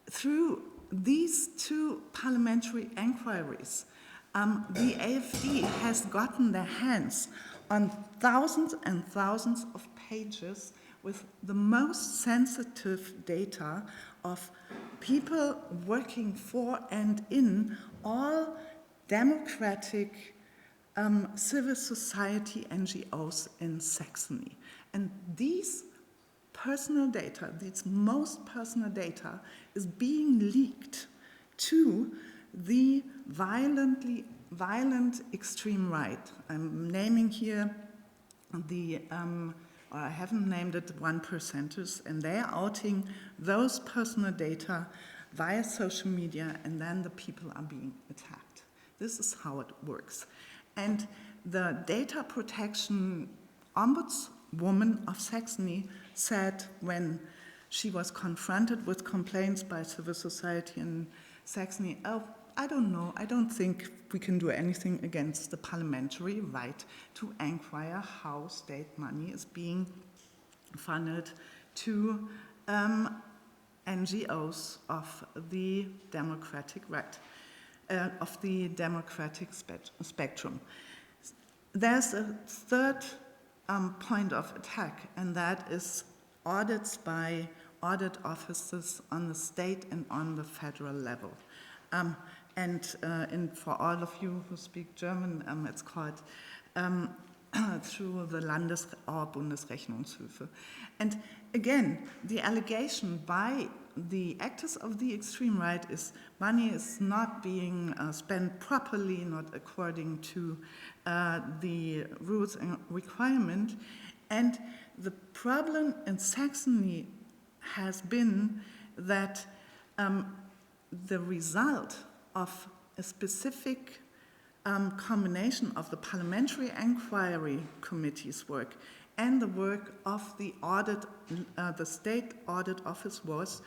through these two parliamentary inquiries, the AfD has gotten their hands on thousands and thousands of pages with the most sensitive data of people working for and in all democratic civil society NGOs in Saxony. And these personal data, these most personal data, is being leaked to the violent extreme right. I'm naming here or I haven't named it, 1%ers, and they are outing those personal data via social media, and then the people are being attacked. This is how it works. And the data protection ombudswoman of Saxony said when she was confronted with complaints by civil society in Saxony, oh, I don't know, I don't think we can do anything against the parliamentary right to inquire how state money is being funneled to NGOs of the democratic right, of the democratic spectrum. There's a third point of attack, and that is audits by audit offices on the state and on the federal level. For all of you who speak German, it's called through the or Bundesrechnungshöfe. And again, the allegation by the actors of the extreme right is money is not being spent properly, not according to the rules and requirement. And the problem in Saxony has been that the result of a specific combination of the Parliamentary Inquiry Committee's work and the work of the State Audit Office was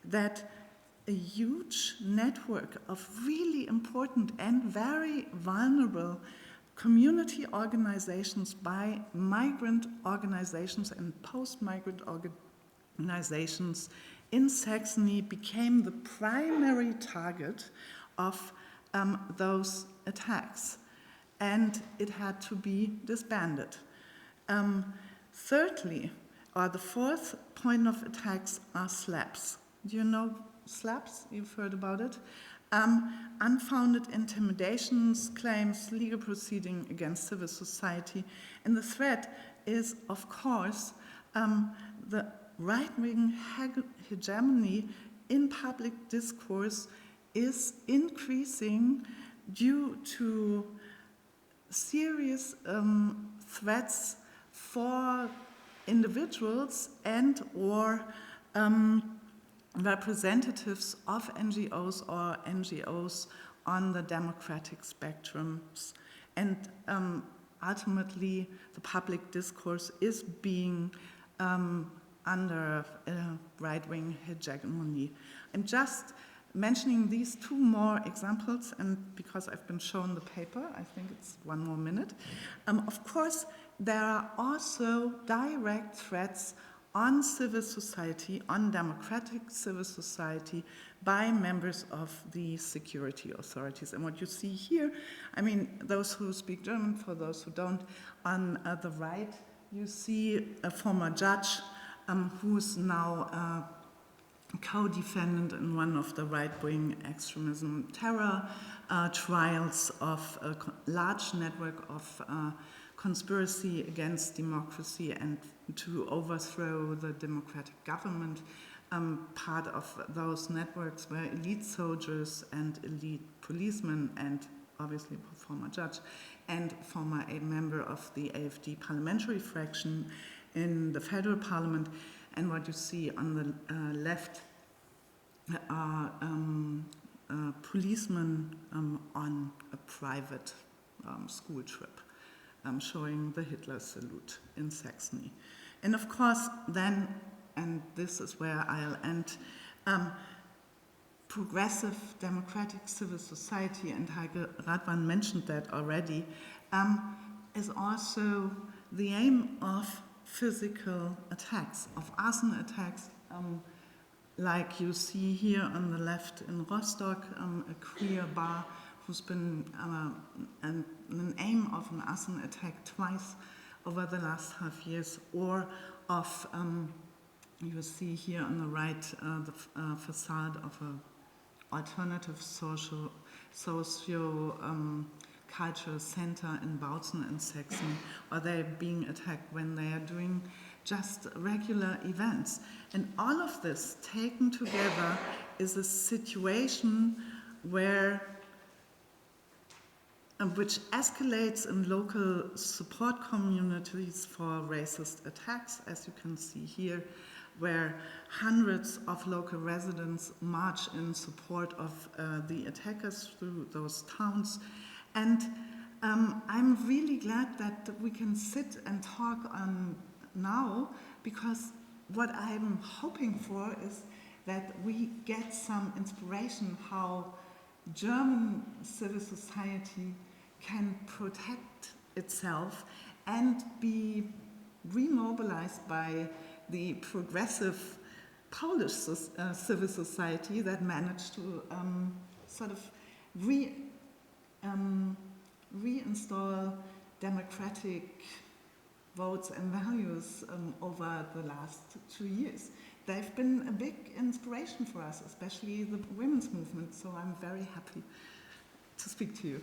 that a huge network of really important and very vulnerable community organizations by migrant organizations and post-migrant organizations in Saxony became the primary target of those attacks, and it had to be disbanded. Thirdly, or the fourth point of attacks are SLAPPs. Do you know SLAPPs? You've heard about it. Unfounded intimidations, claims, legal proceeding against civil society. And the threat is, of course, the right-wing hegemony in public discourse is increasing due to serious threats for individuals and or representatives of NGOs or NGOs on the democratic spectrums. And ultimately, the public discourse is being under right-wing hegemony. I'm just mentioning these two more examples, and because I've been shown the paper, I think it's 1 more minute. Of course, there are also direct threats on civil society, on democratic civil society, by members of the security authorities. And what you see here, I mean, those who speak German, for those who don't, on the right, you see a former judge who's now co-defendant in one of the right-wing extremism terror trials of a large network of conspiracy against democracy and to overthrow the democratic government. Part of those networks were elite soldiers and elite policemen and obviously a former judge and former a member of the AfD parliamentary fraction in the federal parliament. And what you see on the left are policemen on a private school trip showing the Hitler salute in Saxony. And of course then, and this is where I'll end, progressive democratic civil society, and Heike Radwan mentioned that already, is also the aim of physical attacks, of arson attacks, like you see here on the left in Rostock, a queer bar who's been an aim of an arson attack twice over the last half years, or of, you see here on the right, the facade of an alternative socio cultural center in Bautzen and Saxony, or they're being attacked when they are doing just regular events. And all of this taken together is a situation where which escalates in local support communities for racist attacks, as you can see here, where hundreds of local residents march in support of the attackers through those towns. And I'm really glad that we can sit and talk on now, because what I'm hoping for is that we get some inspiration how German civil society can protect itself and be remobilized by the progressive Polish civil society that managed to sort of reinstall democratic votes and values over the last 2 years. They've been a big inspiration for us, especially the women's movement, so I'm very happy to speak to you.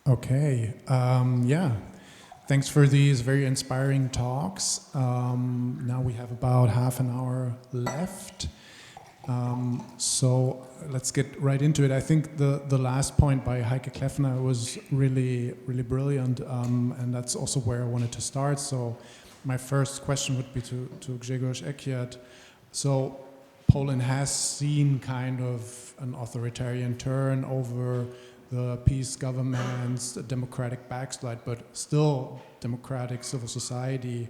Okay, yeah, thanks for these very inspiring talks. Now we have about half an hour left. So let's get right into it. I think the last point by Heike Kleffner was really brilliant, and that's also where I wanted to start. So my first question would be to Grzegorz Ekiat. So Poland has seen kind of an authoritarian turn over the peace governments, the democratic backslide, but still democratic civil society,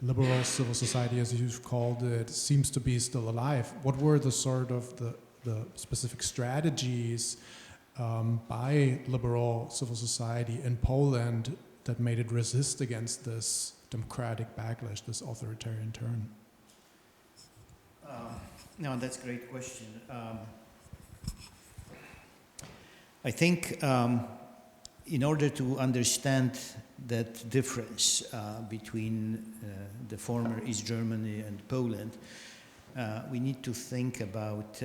liberal civil society, as you've called it, seems to be still alive. What were the sort of the specific strategies by liberal civil society in Poland that made it resist against this democratic backlash, this authoritarian turn? No, that's a great question. I think in order to understand that difference between the former East Germany and Poland, we need to think about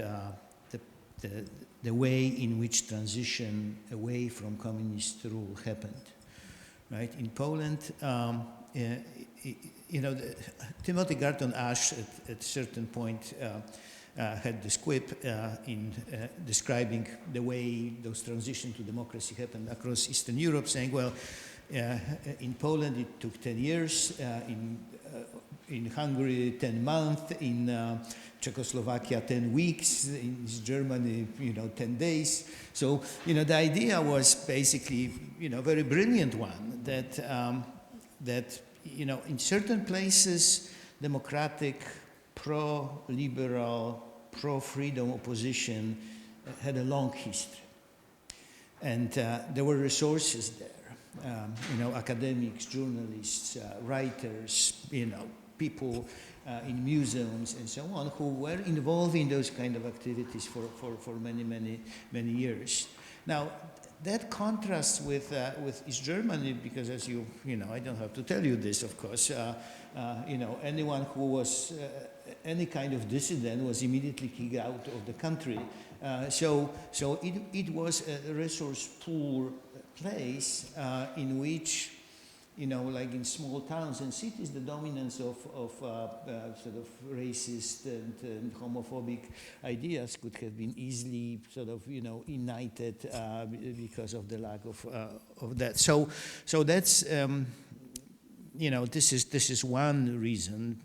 the way in which transition away from communist rule happened. Right? In Poland, Timothy Garton Ash at a certain point had this quip in describing the way those transitions to democracy happened across Eastern Europe, saying, well, in Poland it took 10 years, in Hungary 10 months, in Czechoslovakia 10 weeks, in Germany 10 days. So the idea was basically a very brilliant one that in certain places democratic, pro-liberal, pro-freedom opposition had a long history. And there were resources there, academics, journalists, writers, people in museums and so on who were involved in those kind of activities for many years. Now, that contrasts with East Germany, because as I don't have to tell you this, of course, anyone who was any kind of dissident was immediately kicked out of the country. So it was a resource poor place in which, like in small towns and cities, the dominance of sort of racist and homophobic ideas could have been easily sort of ignited because of the lack of that. So that's this is one reason,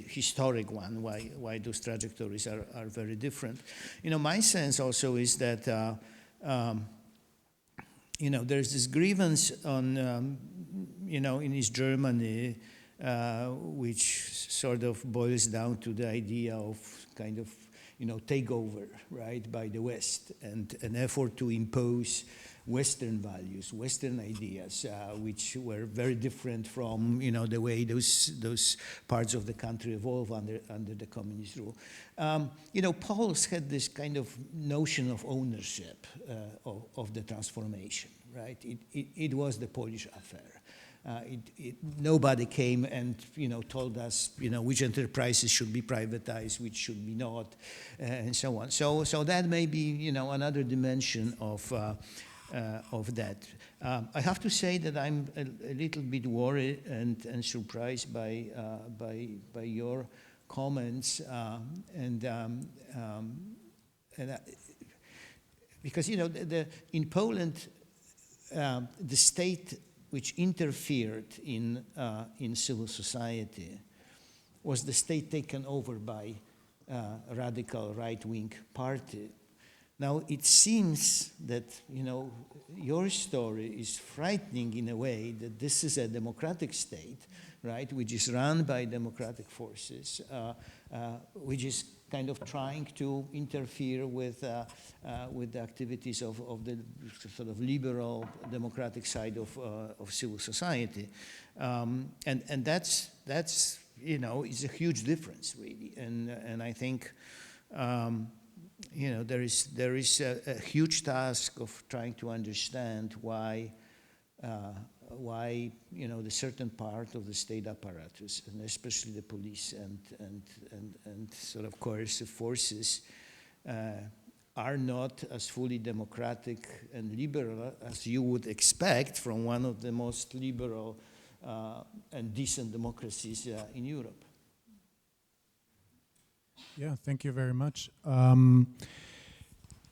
historic one, why those trajectories are very different. My sense also is that there's this grievance on in East Germany, which sort of boils down to the idea of kind of takeover, right, by the West, and an effort to impose Western values, Western ideas, which were very different from the way those parts of the country evolved under the communist rule. Poles had this kind of notion of ownership of the transformation, right? It was the Polish affair. Nobody came and told us which enterprises should be privatized, which should be not, and so on. So that may be another dimension of that. I have to say that I'm a little bit worried and surprised by your comments because in Poland the state which interfered in civil society was the state taken over by a radical right-wing party. Now it seems that your story is frightening in a way that this is a democratic state, right, which is run by democratic forces, which is kind of trying to interfere with the activities of the sort of liberal democratic side of civil society, and that's is a huge difference really, and I think there is a huge task of trying to understand why the certain part of the state apparatus, and especially the police and sort of coercive forces, are not as fully democratic and liberal as you would expect from one of the most liberal and decent democracies in Europe. Yeah, thank you very much.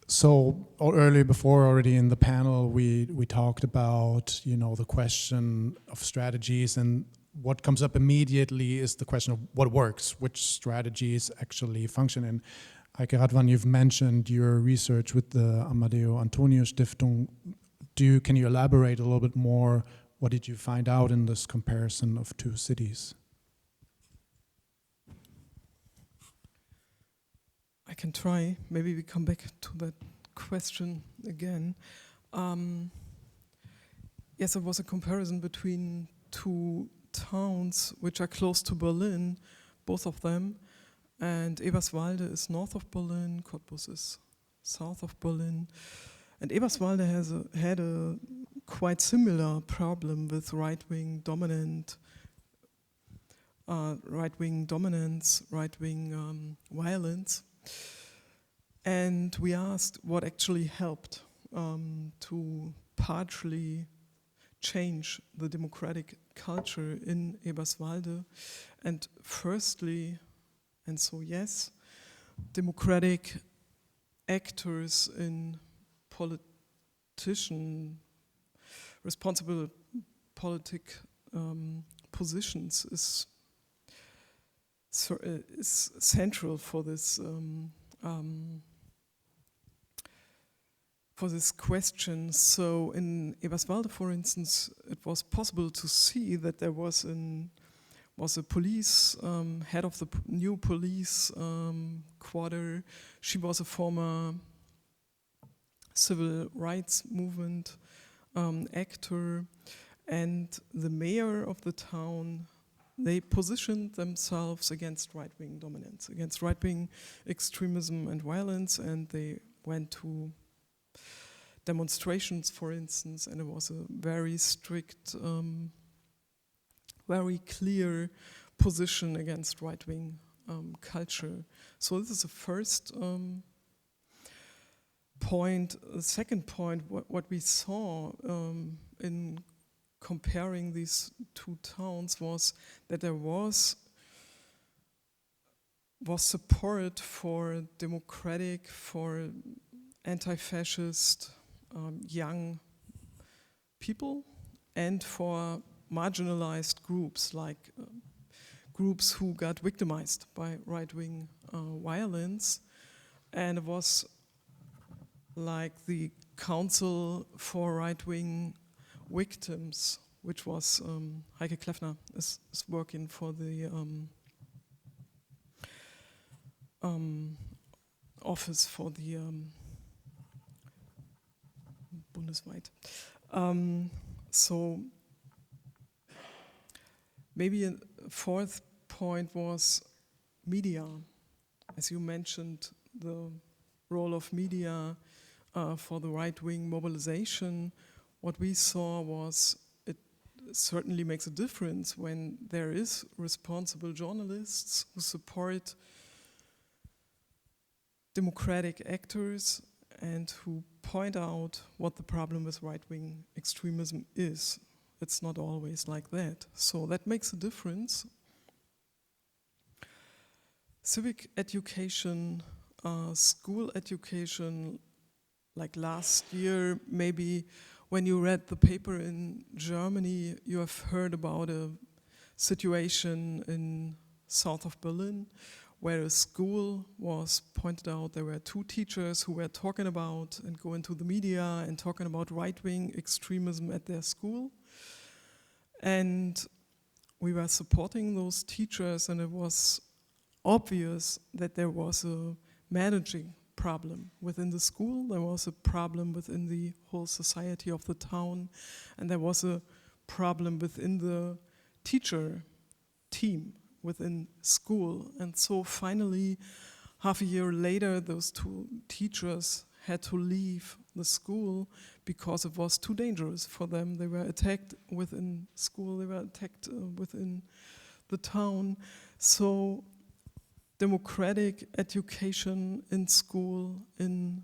So earlier before, already in the panel, we talked about the question of strategies, and what comes up immediately is the question of what works, which strategies actually function. And Heike Radwan, you've mentioned your research with the Amadeo Antonio Stiftung. Can you elaborate a little bit more? What did you find out in this comparison of two cities? I can try. Maybe we come back to that question again. Yes, it was a comparison between two towns which are close to Berlin, both of them. And Eberswalde is north of Berlin, Cottbus is south of Berlin. And Eberswalde had a quite similar problem with right-wing dominance, right-wing violence. And we asked what actually helped to partially change the democratic culture in Eberswalde. And firstly, and so yes, democratic actors in responsible politic positions is central for this question. So in Eberswalde, for instance, it was possible to see that there was a police head of the new police quarter. She was a former civil rights movement actor, and the mayor of the town, they positioned themselves against right-wing dominance, against right-wing extremism and violence, and they went to demonstrations, for instance, and it was a very strict, very clear position against right-wing culture. So this is the first point. The second point, what we saw in comparing these two towns was that there was support for democratic, for anti-fascist young people, and for marginalized groups, like groups who got victimized by right-wing violence. And it was like the Council for Right-Wing Victims, which was Heike Kleffner is working for the Office for the Bundesweit. So maybe a fourth point was media. As you mentioned, the role of media for the right-wing mobilization. What we saw was certainly makes a difference when there is responsible journalists who support democratic actors and who point out what the problem with right-wing extremism is. It's not always like that. So that makes a difference. Civic education, school education, like last year, maybe when you read the paper in Germany, you have heard about a situation in south of Berlin where a school was pointed out. There were 2 teachers who were talking about and go into the media and talking about right-wing extremism at their school. And we were supporting those teachers, and it was obvious that there was a managing problem within the school, there was a problem within the whole society of the town, and there was a problem within the teacher team within school. And so finally, half a year later, those 2 teachers had to leave the school because it was too dangerous for them. They were attacked within school, they were attacked within the town. So democratic education in school, in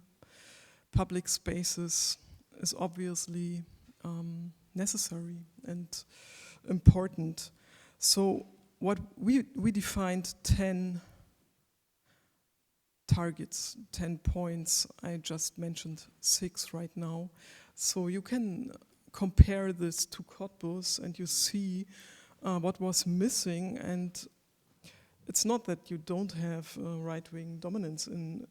public spaces, is obviously necessary and important. So what we defined 10 targets, 10 points. I just mentioned 6 right now. So you can compare this to Cottbus and you see what was missing. And it's not that you don't have right-wing dominance in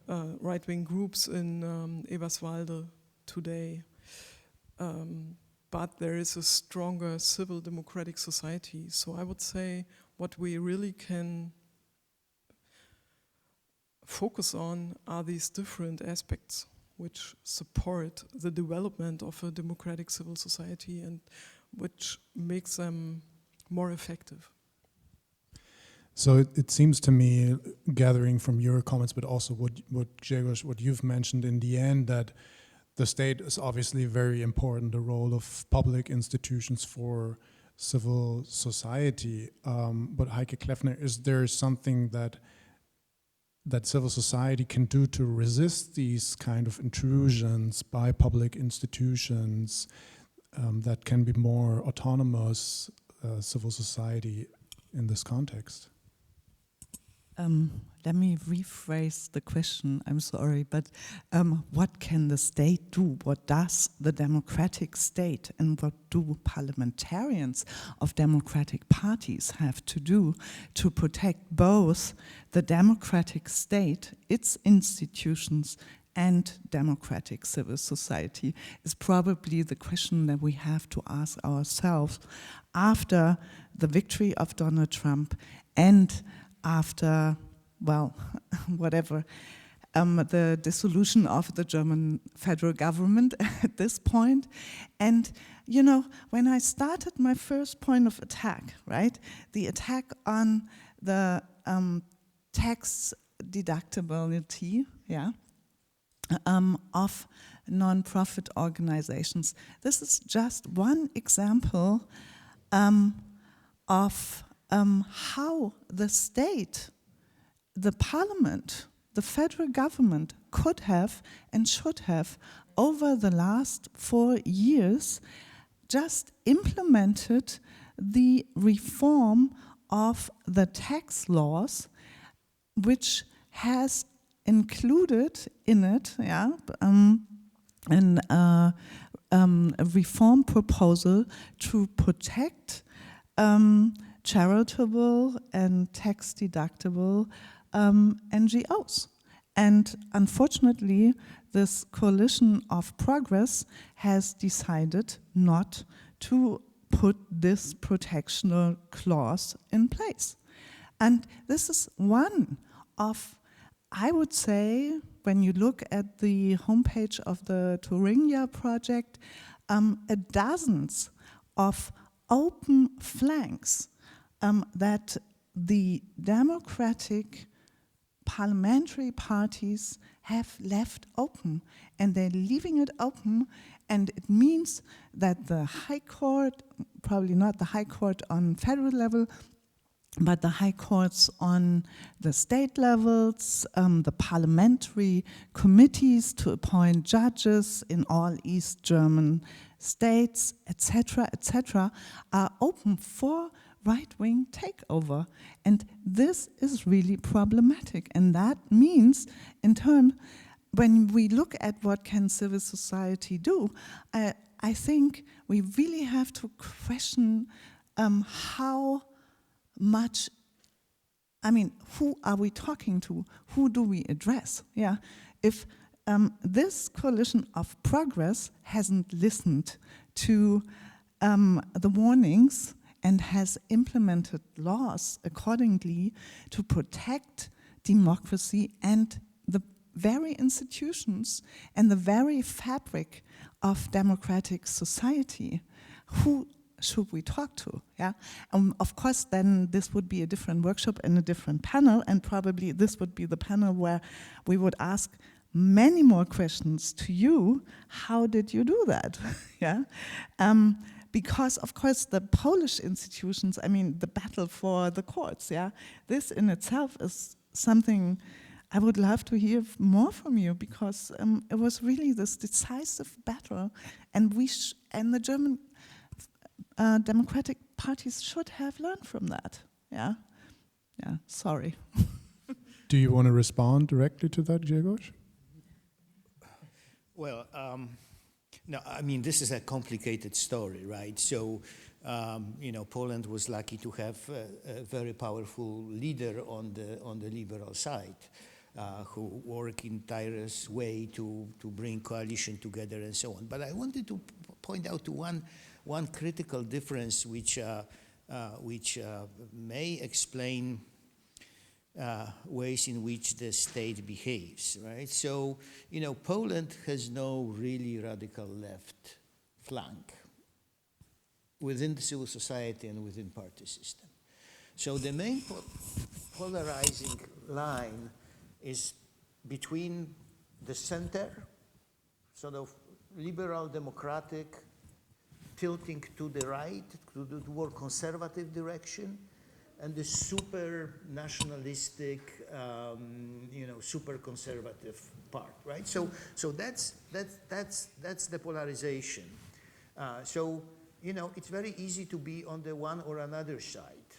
right-wing groups in Eberswalde today, but there is a stronger civil democratic society. So I would say what we really can focus on are these different aspects which support the development of a democratic civil society and which makes them more effective. So it seems to me, gathering from your comments, but also what you've mentioned in the end, that the state is obviously very important, the role of public institutions for civil society. But Heike Kleffner, is there something that civil society can do to resist these kind of intrusions by public institutions that can be more autonomous civil society in this context? Let me rephrase the question, I'm sorry, but what can the state do? What does the democratic state and what do parliamentarians of democratic parties have to do to protect both the democratic state, its institutions, and democratic civil society is probably the question that we have to ask ourselves after the victory of Donald Trump and after, well, whatever, the dissolution of the German federal government at this point. And, you know, when I started my first point of attack, right, the attack on the tax deductibility, yeah, of non-profit organizations, this is just one example of how the state, the parliament, the federal government could have and should have, over the last 4 years, just implemented the reform of the tax laws, which has included in it, yeah, a reform proposal to protect charitable and tax-deductible NGOs. And unfortunately, this coalition of progress has decided not to put this protectional clause in place. And this is one of, I would say, when you look at the homepage of the Thuringia project, dozens of open flanks that the democratic parliamentary parties have left open, and they're leaving it open, And it means that the High Court, probably not the High Court on federal level, but the high courts on the state levels, the parliamentary committees to appoint judges in all East German states, etc., are open for right-wing takeover. And this is really problematic. And that means, in turn, when we look at what can civil society do, I think we really have to question how much, who are we talking to? Who do we address? Yeah, if this coalition of progress hasn't listened to the warnings and has implemented laws accordingly to protect democracy and the very institutions and the very fabric of democratic society, who should we talk to? Yeah, of course, then this would be a different workshop and a different panel, and probably this would be the panel where we would ask many more questions to you. How did you do that? Yeah, because of course the Polish institutions. The battle for the courts. Yeah, this in itself is something I would love to hear more from you, because it was really this decisive battle, and and the German democratic parties should have learned from that. Yeah, sorry. Do you want to respond directly to that, Grzegorz? Well, no, this is a complicated story, right? So, Poland was lucky to have a very powerful leader on the liberal side, who worked in tireless way to bring coalition together and so on. But I wanted to point out to one critical difference which may explain ways in which the state behaves, right? So, Poland has no really radical left flank within the civil society and within party system. So the main polarizing line is between the center, sort of liberal democratic, tilting to the right, to the more conservative direction, and the super nationalistic, super conservative part, right? So that's the polarization. It's very easy to be on the one or another side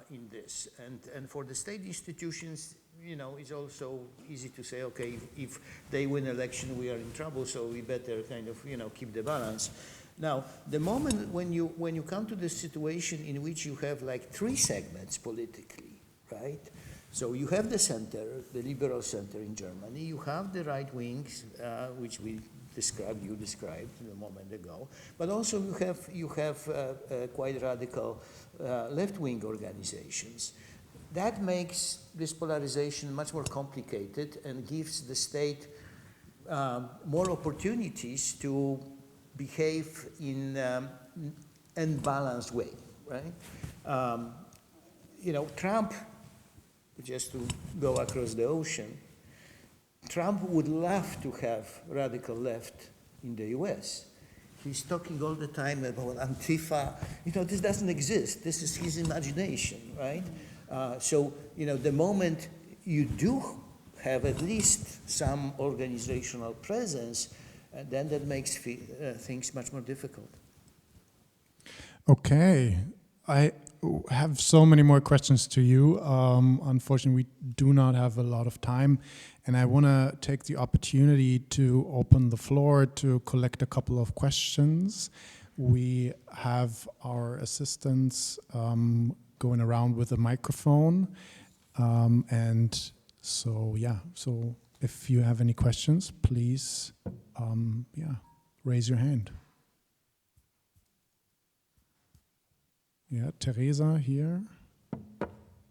in this, and for the state institutions, it's also easy to say, okay, if they win election, we are in trouble, so we better kind of, keep the balance. Now, the moment when you come to the situation in which you have like three segments politically, right? So you have the center, the liberal center in Germany. You have the right wings, which you described a moment ago. But also you have quite radical left-wing organizations. That makes this polarization much more complicated and gives the state more opportunities to behave in an balanced way, right? Trump, just to go across the ocean, Trump would love to have radical left in the US. He's talking all the time about Antifa. This doesn't exist. This is his imagination, right? So, the moment you do have at least some organizational presence, then that makes things much more difficult. Okay, I have so many more questions to you. Unfortunately, we do not have a lot of time, and I want to take the opportunity to open the floor to collect a couple of questions. We have our assistants going around with a microphone, and so if you have any questions, please raise your hand. Yeah, Teresa here.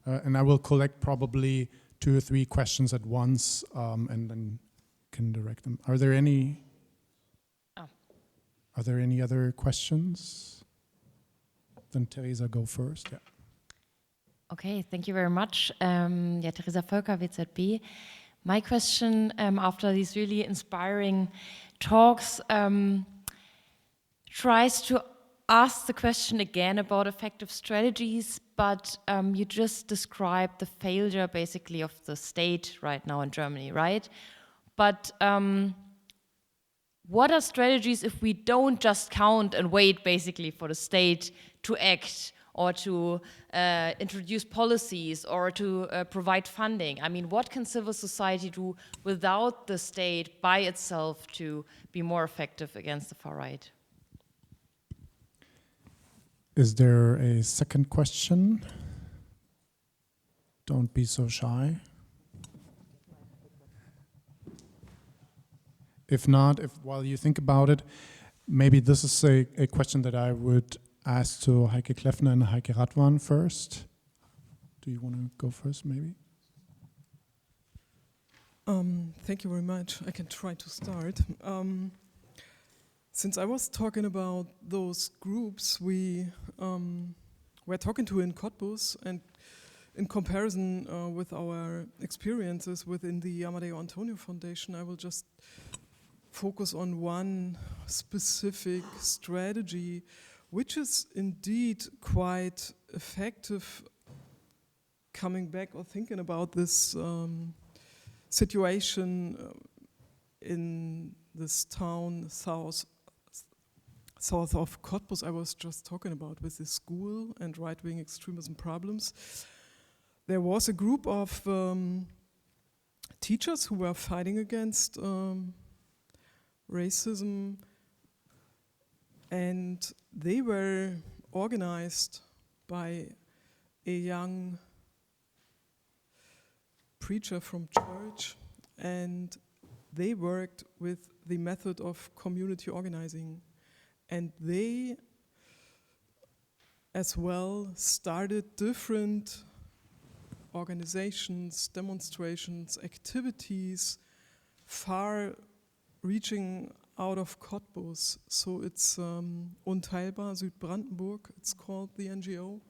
And I will collect probably 2 or 3 questions at once, and then can direct them. Are there any other questions? Then Teresa, go first. Yeah. Okay, thank you very much. Teresa Völker, WZB. My question, after these really inspiring talks, tries to ask the question again about effective strategies, but you just described the failure basically of the state right now in Germany, right? But what are strategies if we don't just count and wait basically for the state to act or to introduce policies or to provide funding? I mean, what can civil society do without the state by itself to be more effective against the far right? Is there a second question? Don't be so shy. If not, while you think about it, maybe this is a question that I would ask to Heike Kleffner and Heike Radwan first. Do you want to go first, maybe? Thank you very much. I can try to start. Since I was talking about those groups we were talking to in Cottbus, and in comparison with our experiences within the Amadeo Antonio Foundation, I will just focus on one specific strategy, which is indeed quite effective, coming back or thinking about this situation in this town south of Cottbus I was just talking about, with the school and right-wing extremism problems. There was a group of teachers who were fighting against racism, and they were organized by a young preacher from church, and they worked with the method of community organizing, and they as well started different organizations, demonstrations, activities far reaching out of Cottbus. So it's Unteilbar Südbrandenburg, it's called the NGO.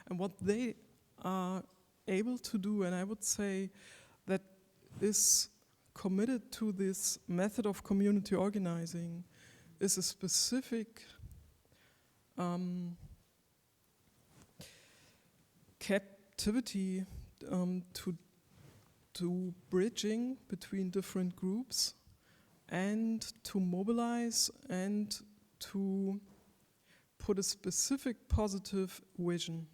And what they are able to do, and I would say that is committed to this method of community organizing, is a specific captivity to bridging between different groups, and to mobilize and to put a specific positive vision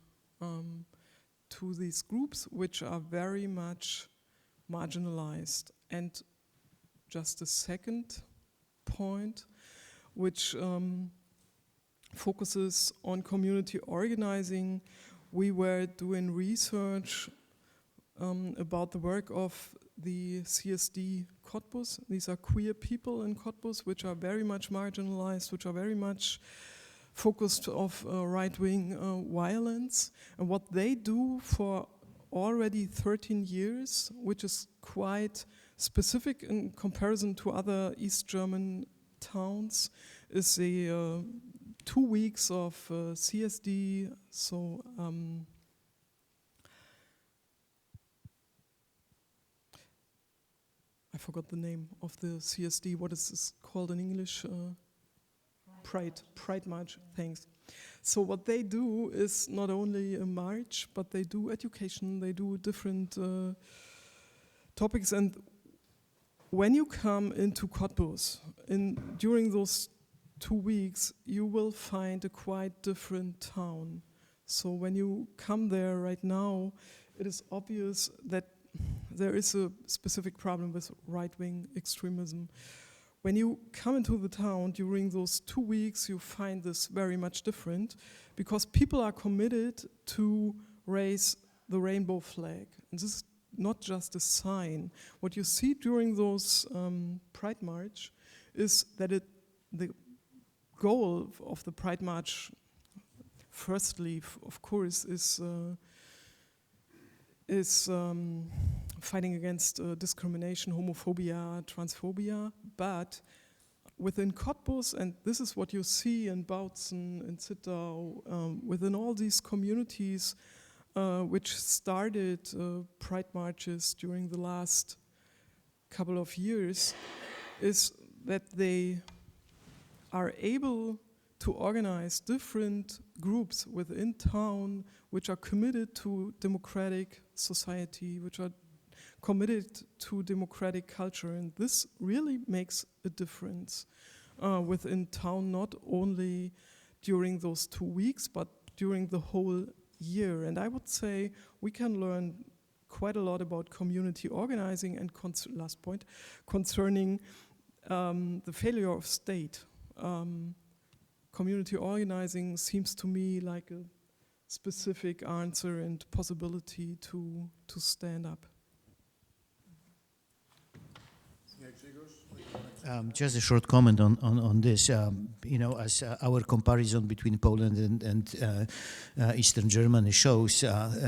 to these groups, which are very much marginalized. And just a second point, which focuses on community organizing. We were doing research about the work of the CSD Cottbus. These are queer people in Cottbus, which are very much marginalized, which are very much focused of right-wing violence. And what they do for already 13 years, which is quite specific in comparison to other East German towns, is a 2 weeks of CSD, so I forgot the name of the CSD. What is this called in English? Pride March, thanks. So what they do is not only a march, but they do education, they do different topics. And when you come into Cottbus, during those 2 weeks, you will find a quite different town. So when you come there right now, it is obvious that there is a specific problem with right-wing extremism. When you come into the town during those 2 weeks, you find this very much different, because people are committed to raise the rainbow flag. And this is not just a sign. What you see during those Pride March is that the goal of the Pride March, firstly, of course, is fighting against discrimination, homophobia, transphobia, but within Cottbus, and this is what you see in Bautzen, in Zittau, within all these communities which started Pride marches during the last couple of years, is that they are able to organize different groups within town which are committed to democratic society, which are committed to democratic culture. And this really makes a difference within town, not only during those 2 weeks, but during the whole year. And I would say we can learn quite a lot about community organizing and last point, concerning the failure of state. Community organizing seems to me like a specific answer and possibility to stand up. Just a short comment on this. You know, as our comparison between Poland and Eastern Germany shows,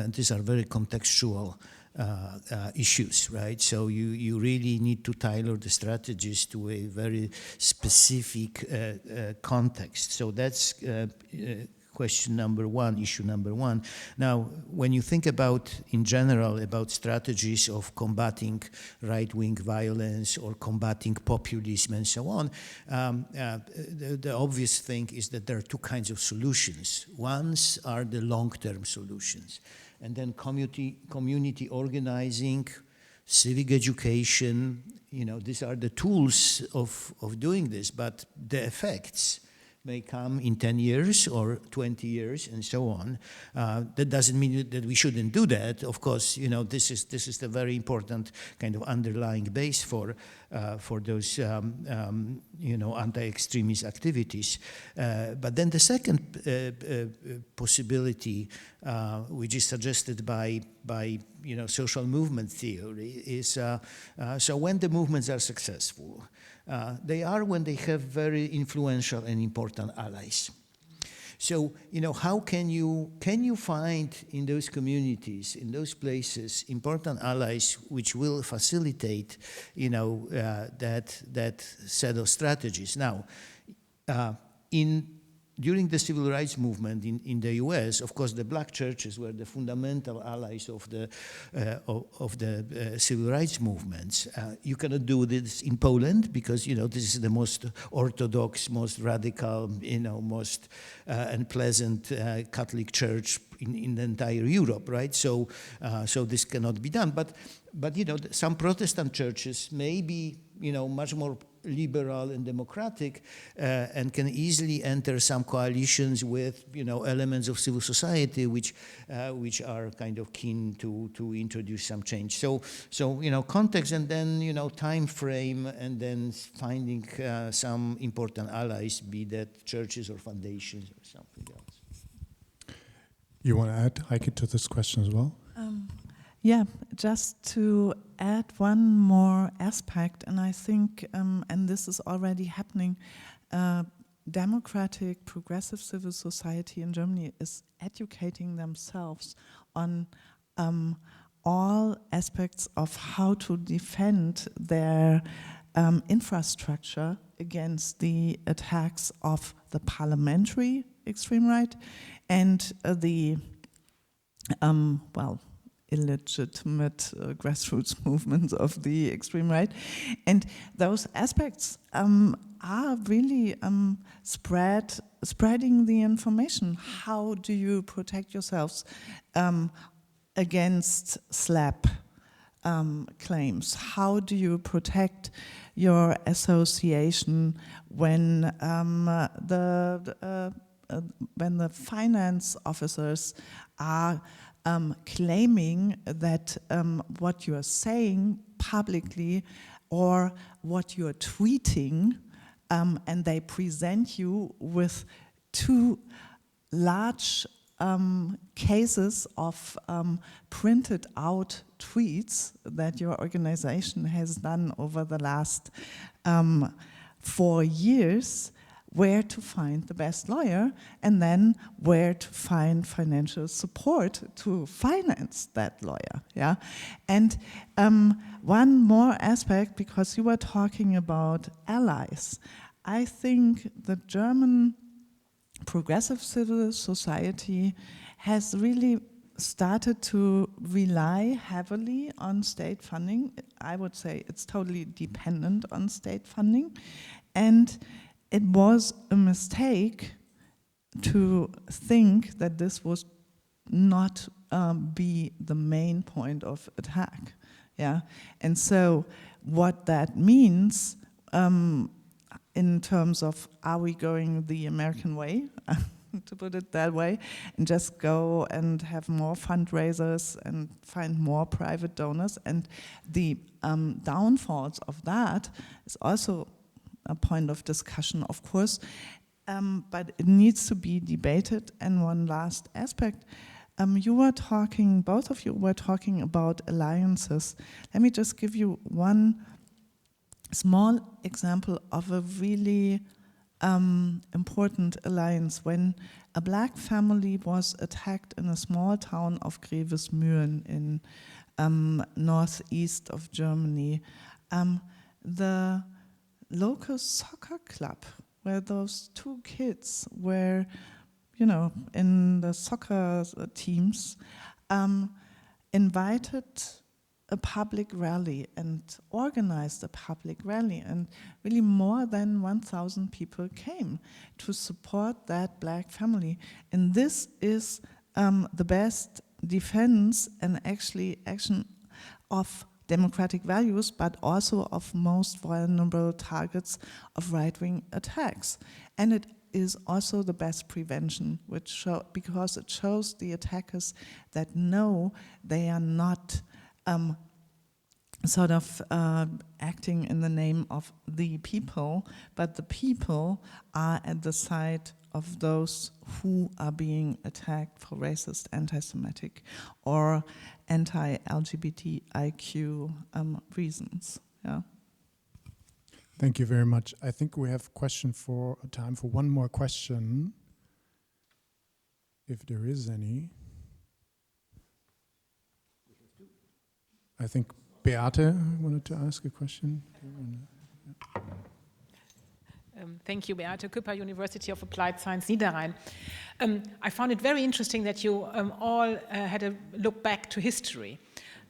these are very contextual issues, right? So you really need to tailor the strategies to a very specific context. So that's question number one, issue number one. Now, when you think about, in general, about strategies of combating right-wing violence or combating populism and so on, the obvious thing is that there are two kinds of solutions. Ones are the long-term solutions, and then community organizing, civic education, you know, these are the tools of doing this, but the effects may come in 10 years or 20 years and so on. That doesn't mean that we shouldn't do that. Of course, you know, this is the very important kind of underlying base for those you know, anti-extremist activities. But then the second possibility, which is suggested by you know, social movement theory, is so when the movements are successful, they are when they have very influential and important allies. So, you know, how can you find in those communities, in those places, important allies which will facilitate, you know, that set of strategies? Now, during the civil rights movement in the U.S., of course, the black churches were the fundamental allies of the civil rights movements. You cannot do this in Poland because, you know, this is the most orthodox, most radical, you know, most unpleasant Catholic church in the entire Europe, right? So this cannot be done. But you know, some Protestant churches may be, you know, much more liberal and democratic, and can easily enter some coalitions with, you know, elements of civil society which are kind of keen to introduce some change. So you know, context, and then, you know, time frame, and then finding some important allies, be that churches or foundations or something else. You want to add, Heike, to this question as well? Yeah, just to add one more aspect, and I think, and this is already happening, democratic, progressive civil society in Germany is educating themselves on all aspects of how to defend their infrastructure against the attacks of the parliamentary extreme right and the, well, illegitimate grassroots movements of the extreme right. And those aspects are really spreading the information. How do you protect yourselves against SLAPP claims? How do you protect your association when the finance officers are claiming that what you are saying publicly or what you are tweeting, and they present you with two large cases of printed out tweets that your organization has done over the last 4 years, where to find the best lawyer, and then where to find financial support to finance that lawyer. Yeah, and one more aspect, because you were talking about allies. I think the German progressive civil society has really started to rely heavily on state funding. I would say it's totally dependent on state funding, and it was a mistake to think that this was not be the main point of attack. Yeah, and so what that means in terms of, are we going the American way, to put it that way, and just go and have more fundraisers and find more private donors, and the downfalls of that is also a point of discussion, of course, but it needs to be debated. And one last aspect, you were talking, both of you were talking about alliances. Let me just give you one small example of a really important alliance. When a black family was attacked in a small town of Grevesmühlen in northeast of Germany, the local soccer club where those two kids were, you know, in the soccer teams, invited a public rally and organized a public rally, and really more than 1,000 people came to support that black family. And this is the best defense and actually action of democratic values, but also of most vulnerable targets of right-wing attacks. And it is also the best prevention, because it shows the attackers that no, they are not acting in the name of the people, but the people are at the side of those who are being attacked for racist, anti-Semitic, or anti-LGBTIQ reasons. Yeah. Thank you very much. I think we have time for one more question, if there is any. I think Beate wanted to ask a question. Thank you, Beate Küpper, University of Applied Science, Niederrhein. I found it very interesting that you all had a look back to history.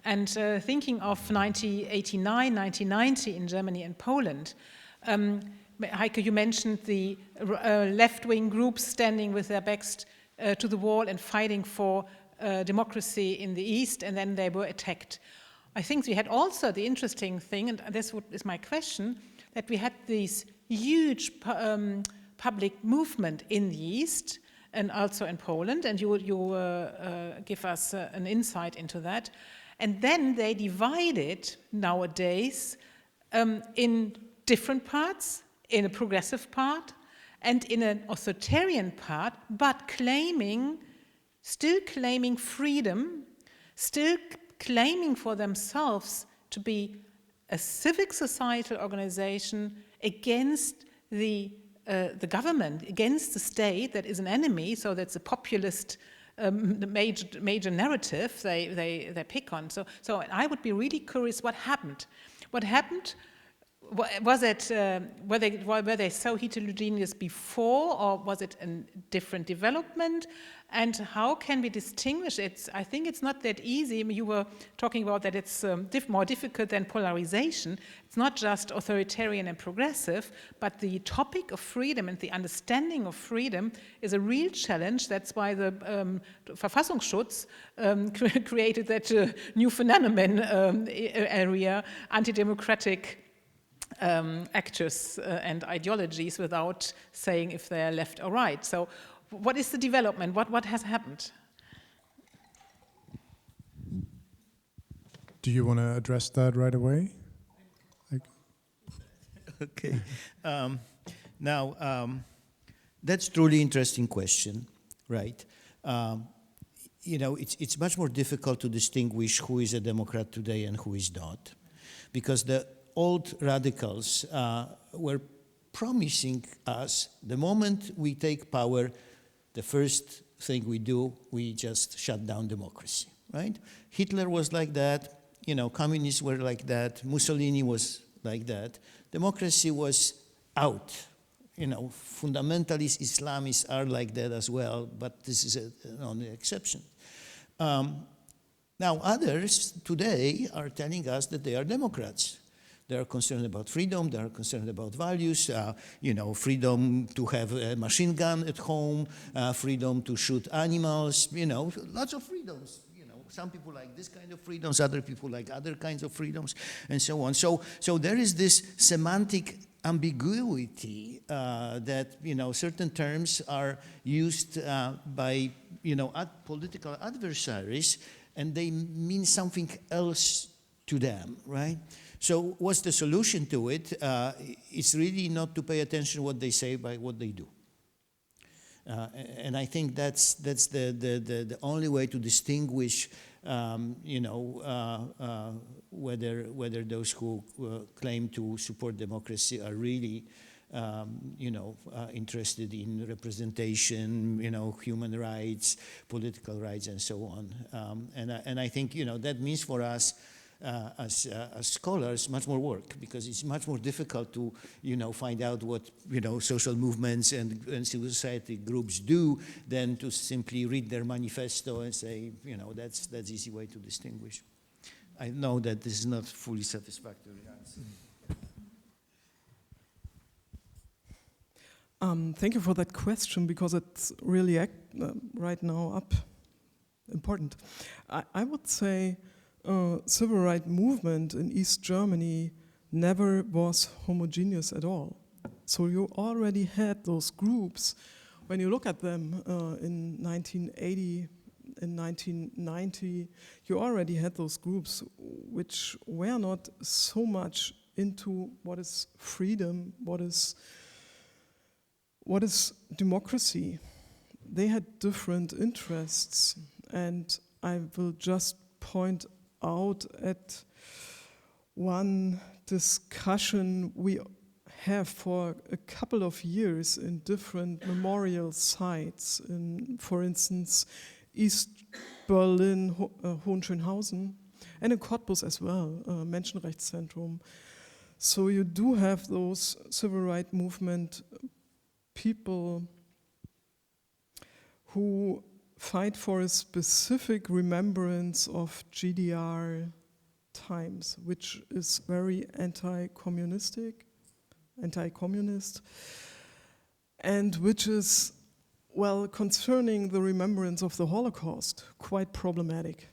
And thinking of 1989, 1990 in Germany and Poland, Heike, you mentioned the left-wing groups standing with their backs to the wall and fighting for democracy in the East, and then they were attacked. I think we had also the interesting thing, and this is my question, that we had these huge public movement in the East and also in Poland, and you give us an insight into that. And then they divided nowadays in different parts, in a progressive part and in an authoritarian part, but still claiming freedom, still claiming for themselves to be a civic societal organization against the government, against the state that is an enemy, so that's a populist major narrative they pick on. So I would be really curious what happened. What happened? Was it were they so heterogeneous before, or was it a different development? And how can we distinguish it? I think it's not that easy. I mean, you were talking about that it's more difficult than polarization. It's not just authoritarian and progressive, but the topic of freedom and the understanding of freedom is a real challenge. That's why the Verfassungsschutz created that new phenomenon area, anti-democratic actors and ideologies without saying if they're left or right. So what is the development? What has happened? Do you want to address that right away? Okay. That's truly interesting question, right? You know, it's much more difficult to distinguish who is a Democrat today and who is not, because the old radicals were promising us the moment we take power, the first thing we do, we just shut down democracy, right? Hitler was like that, you know, communists were like that, Mussolini was like that. Democracy was out. You know, fundamentalist Islamists are like that as well, but this is an only exception. Now others today are telling us that they are Democrats. They are concerned about freedom. They are concerned about values. Freedom to have a machine gun at home, freedom to shoot animals. Lots of freedoms. Some people like this kind of freedoms, other people like other kinds of freedoms, and so on. So there is this semantic ambiguity that certain terms are used by political adversaries, and they mean something else to them, right? So what's the solution to it? It's really not to pay attention what they say, but what they do. And I think that's the only way to distinguish, whether those who claim to support democracy are really, interested in representation, human rights, political rights, and so on. And I think that means for us, as scholars, much more work, because it's much more difficult to find out what social movements and civil society groups do than to simply read their manifesto and say that's easy way to distinguish. I know that this is not fully satisfactory answer. Thank you for that question, because it's really right now important. I would say civil rights movement in East Germany never was homogeneous at all. So you already had those groups. When you look at them in 1980, in 1990, you already had those groups which were not so much into what is freedom, what is democracy. They had different interests, and I will just point out at one discussion we have for a couple of years in different memorial sites, in, for instance, East Berlin, Hohenschönhausen, and in Cottbus as well, Menschenrechtszentrum. So you do have those civil rights movement people who fight for a specific remembrance of GDR times, which is very anti-communist, and which is, well, concerning the remembrance of the Holocaust, quite problematic.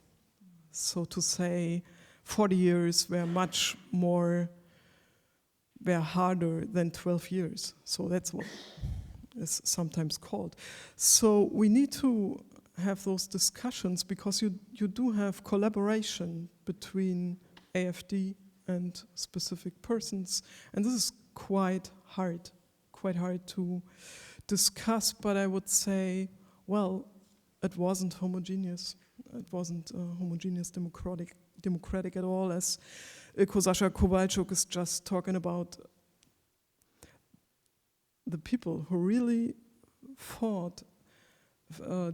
So to say 40 years were harder than 12 years. So that's what is sometimes called. So we need to have those discussions, because you do have collaboration between AfD and specific persons, and this is quite hard to discuss, but I would say, well, it wasn't homogeneous. It wasn't homogeneous democratic at all, as Ilko Sasha Kowalczuk is just talking about the people who really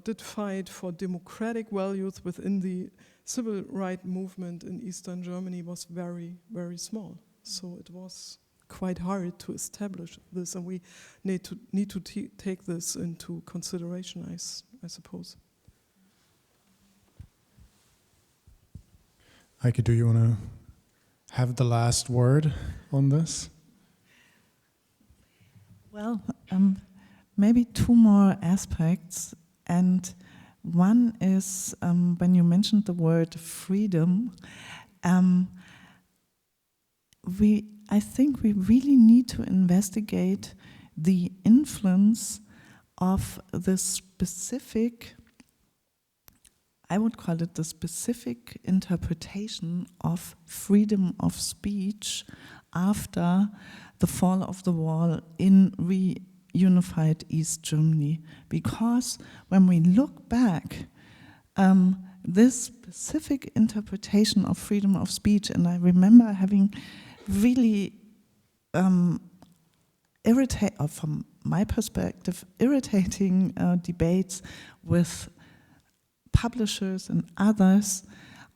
did fight for democratic values within the civil rights movement in Eastern Germany was very, very small. So it was quite hard to establish this, and we need to take this into consideration, I suppose. Heike, do you want to have the last word on this? Well, maybe two more aspects. And one is when you mentioned the word freedom, I think we really need to investigate the influence of the specific, I would call it the specific interpretation of freedom of speech after the fall of the wall in reunified East Germany. Because when we look back, this specific interpretation of freedom of speech, and I remember having really from my perspective, irritating debates with publishers and others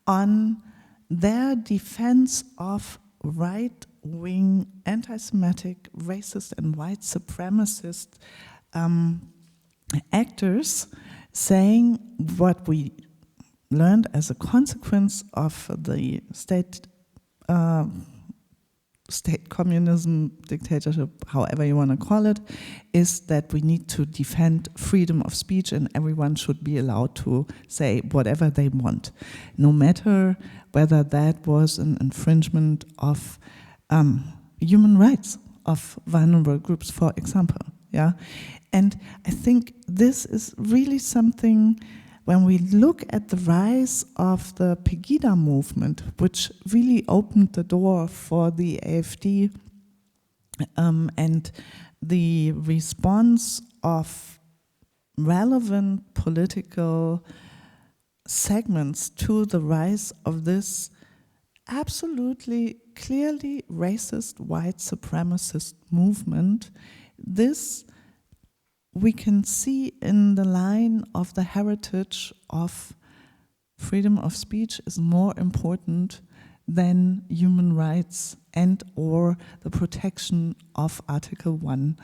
on their defense of right-wing, anti-Semitic, racist, and white supremacist actors, saying what we learned as a consequence of the state state communism, dictatorship, however you want to call it, is that we need to defend freedom of speech and everyone should be allowed to say whatever they want, no matter whether that was an infringement of human rights of vulnerable groups, for example. Yeah, and I think this is really something. When we look at the rise of the Pegida movement, which really opened the door for the AfD and the response of relevant political segments to the rise of this absolutely clearly racist, white supremacist movement, this we can see in the line of the heritage of freedom of speech is more important than human rights and or the protection of Article 1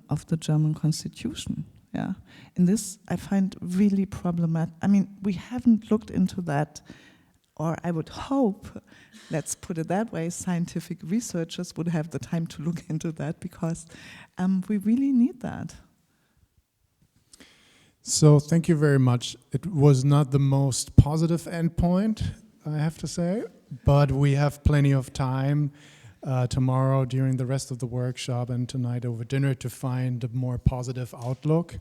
of the German Constitution. Yeah, and this I find really problematic. I mean, we haven't looked into that, or I would hope, let's put it that way, scientific researchers would have the time to look into that, because we really need that. So thank you very much. It was not the most positive endpoint, I have to say, but we have plenty of time tomorrow during the rest of the workshop and tonight over dinner to find a more positive outlook.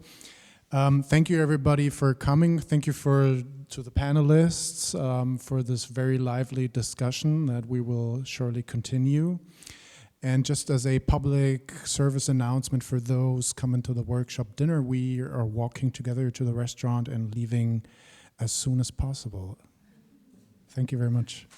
Thank you everybody for coming. Thank you to the panelists for this very lively discussion that we will surely continue. And just as a public service announcement for those coming to the workshop dinner, we are walking together to the restaurant and leaving as soon as possible. Thank you very much.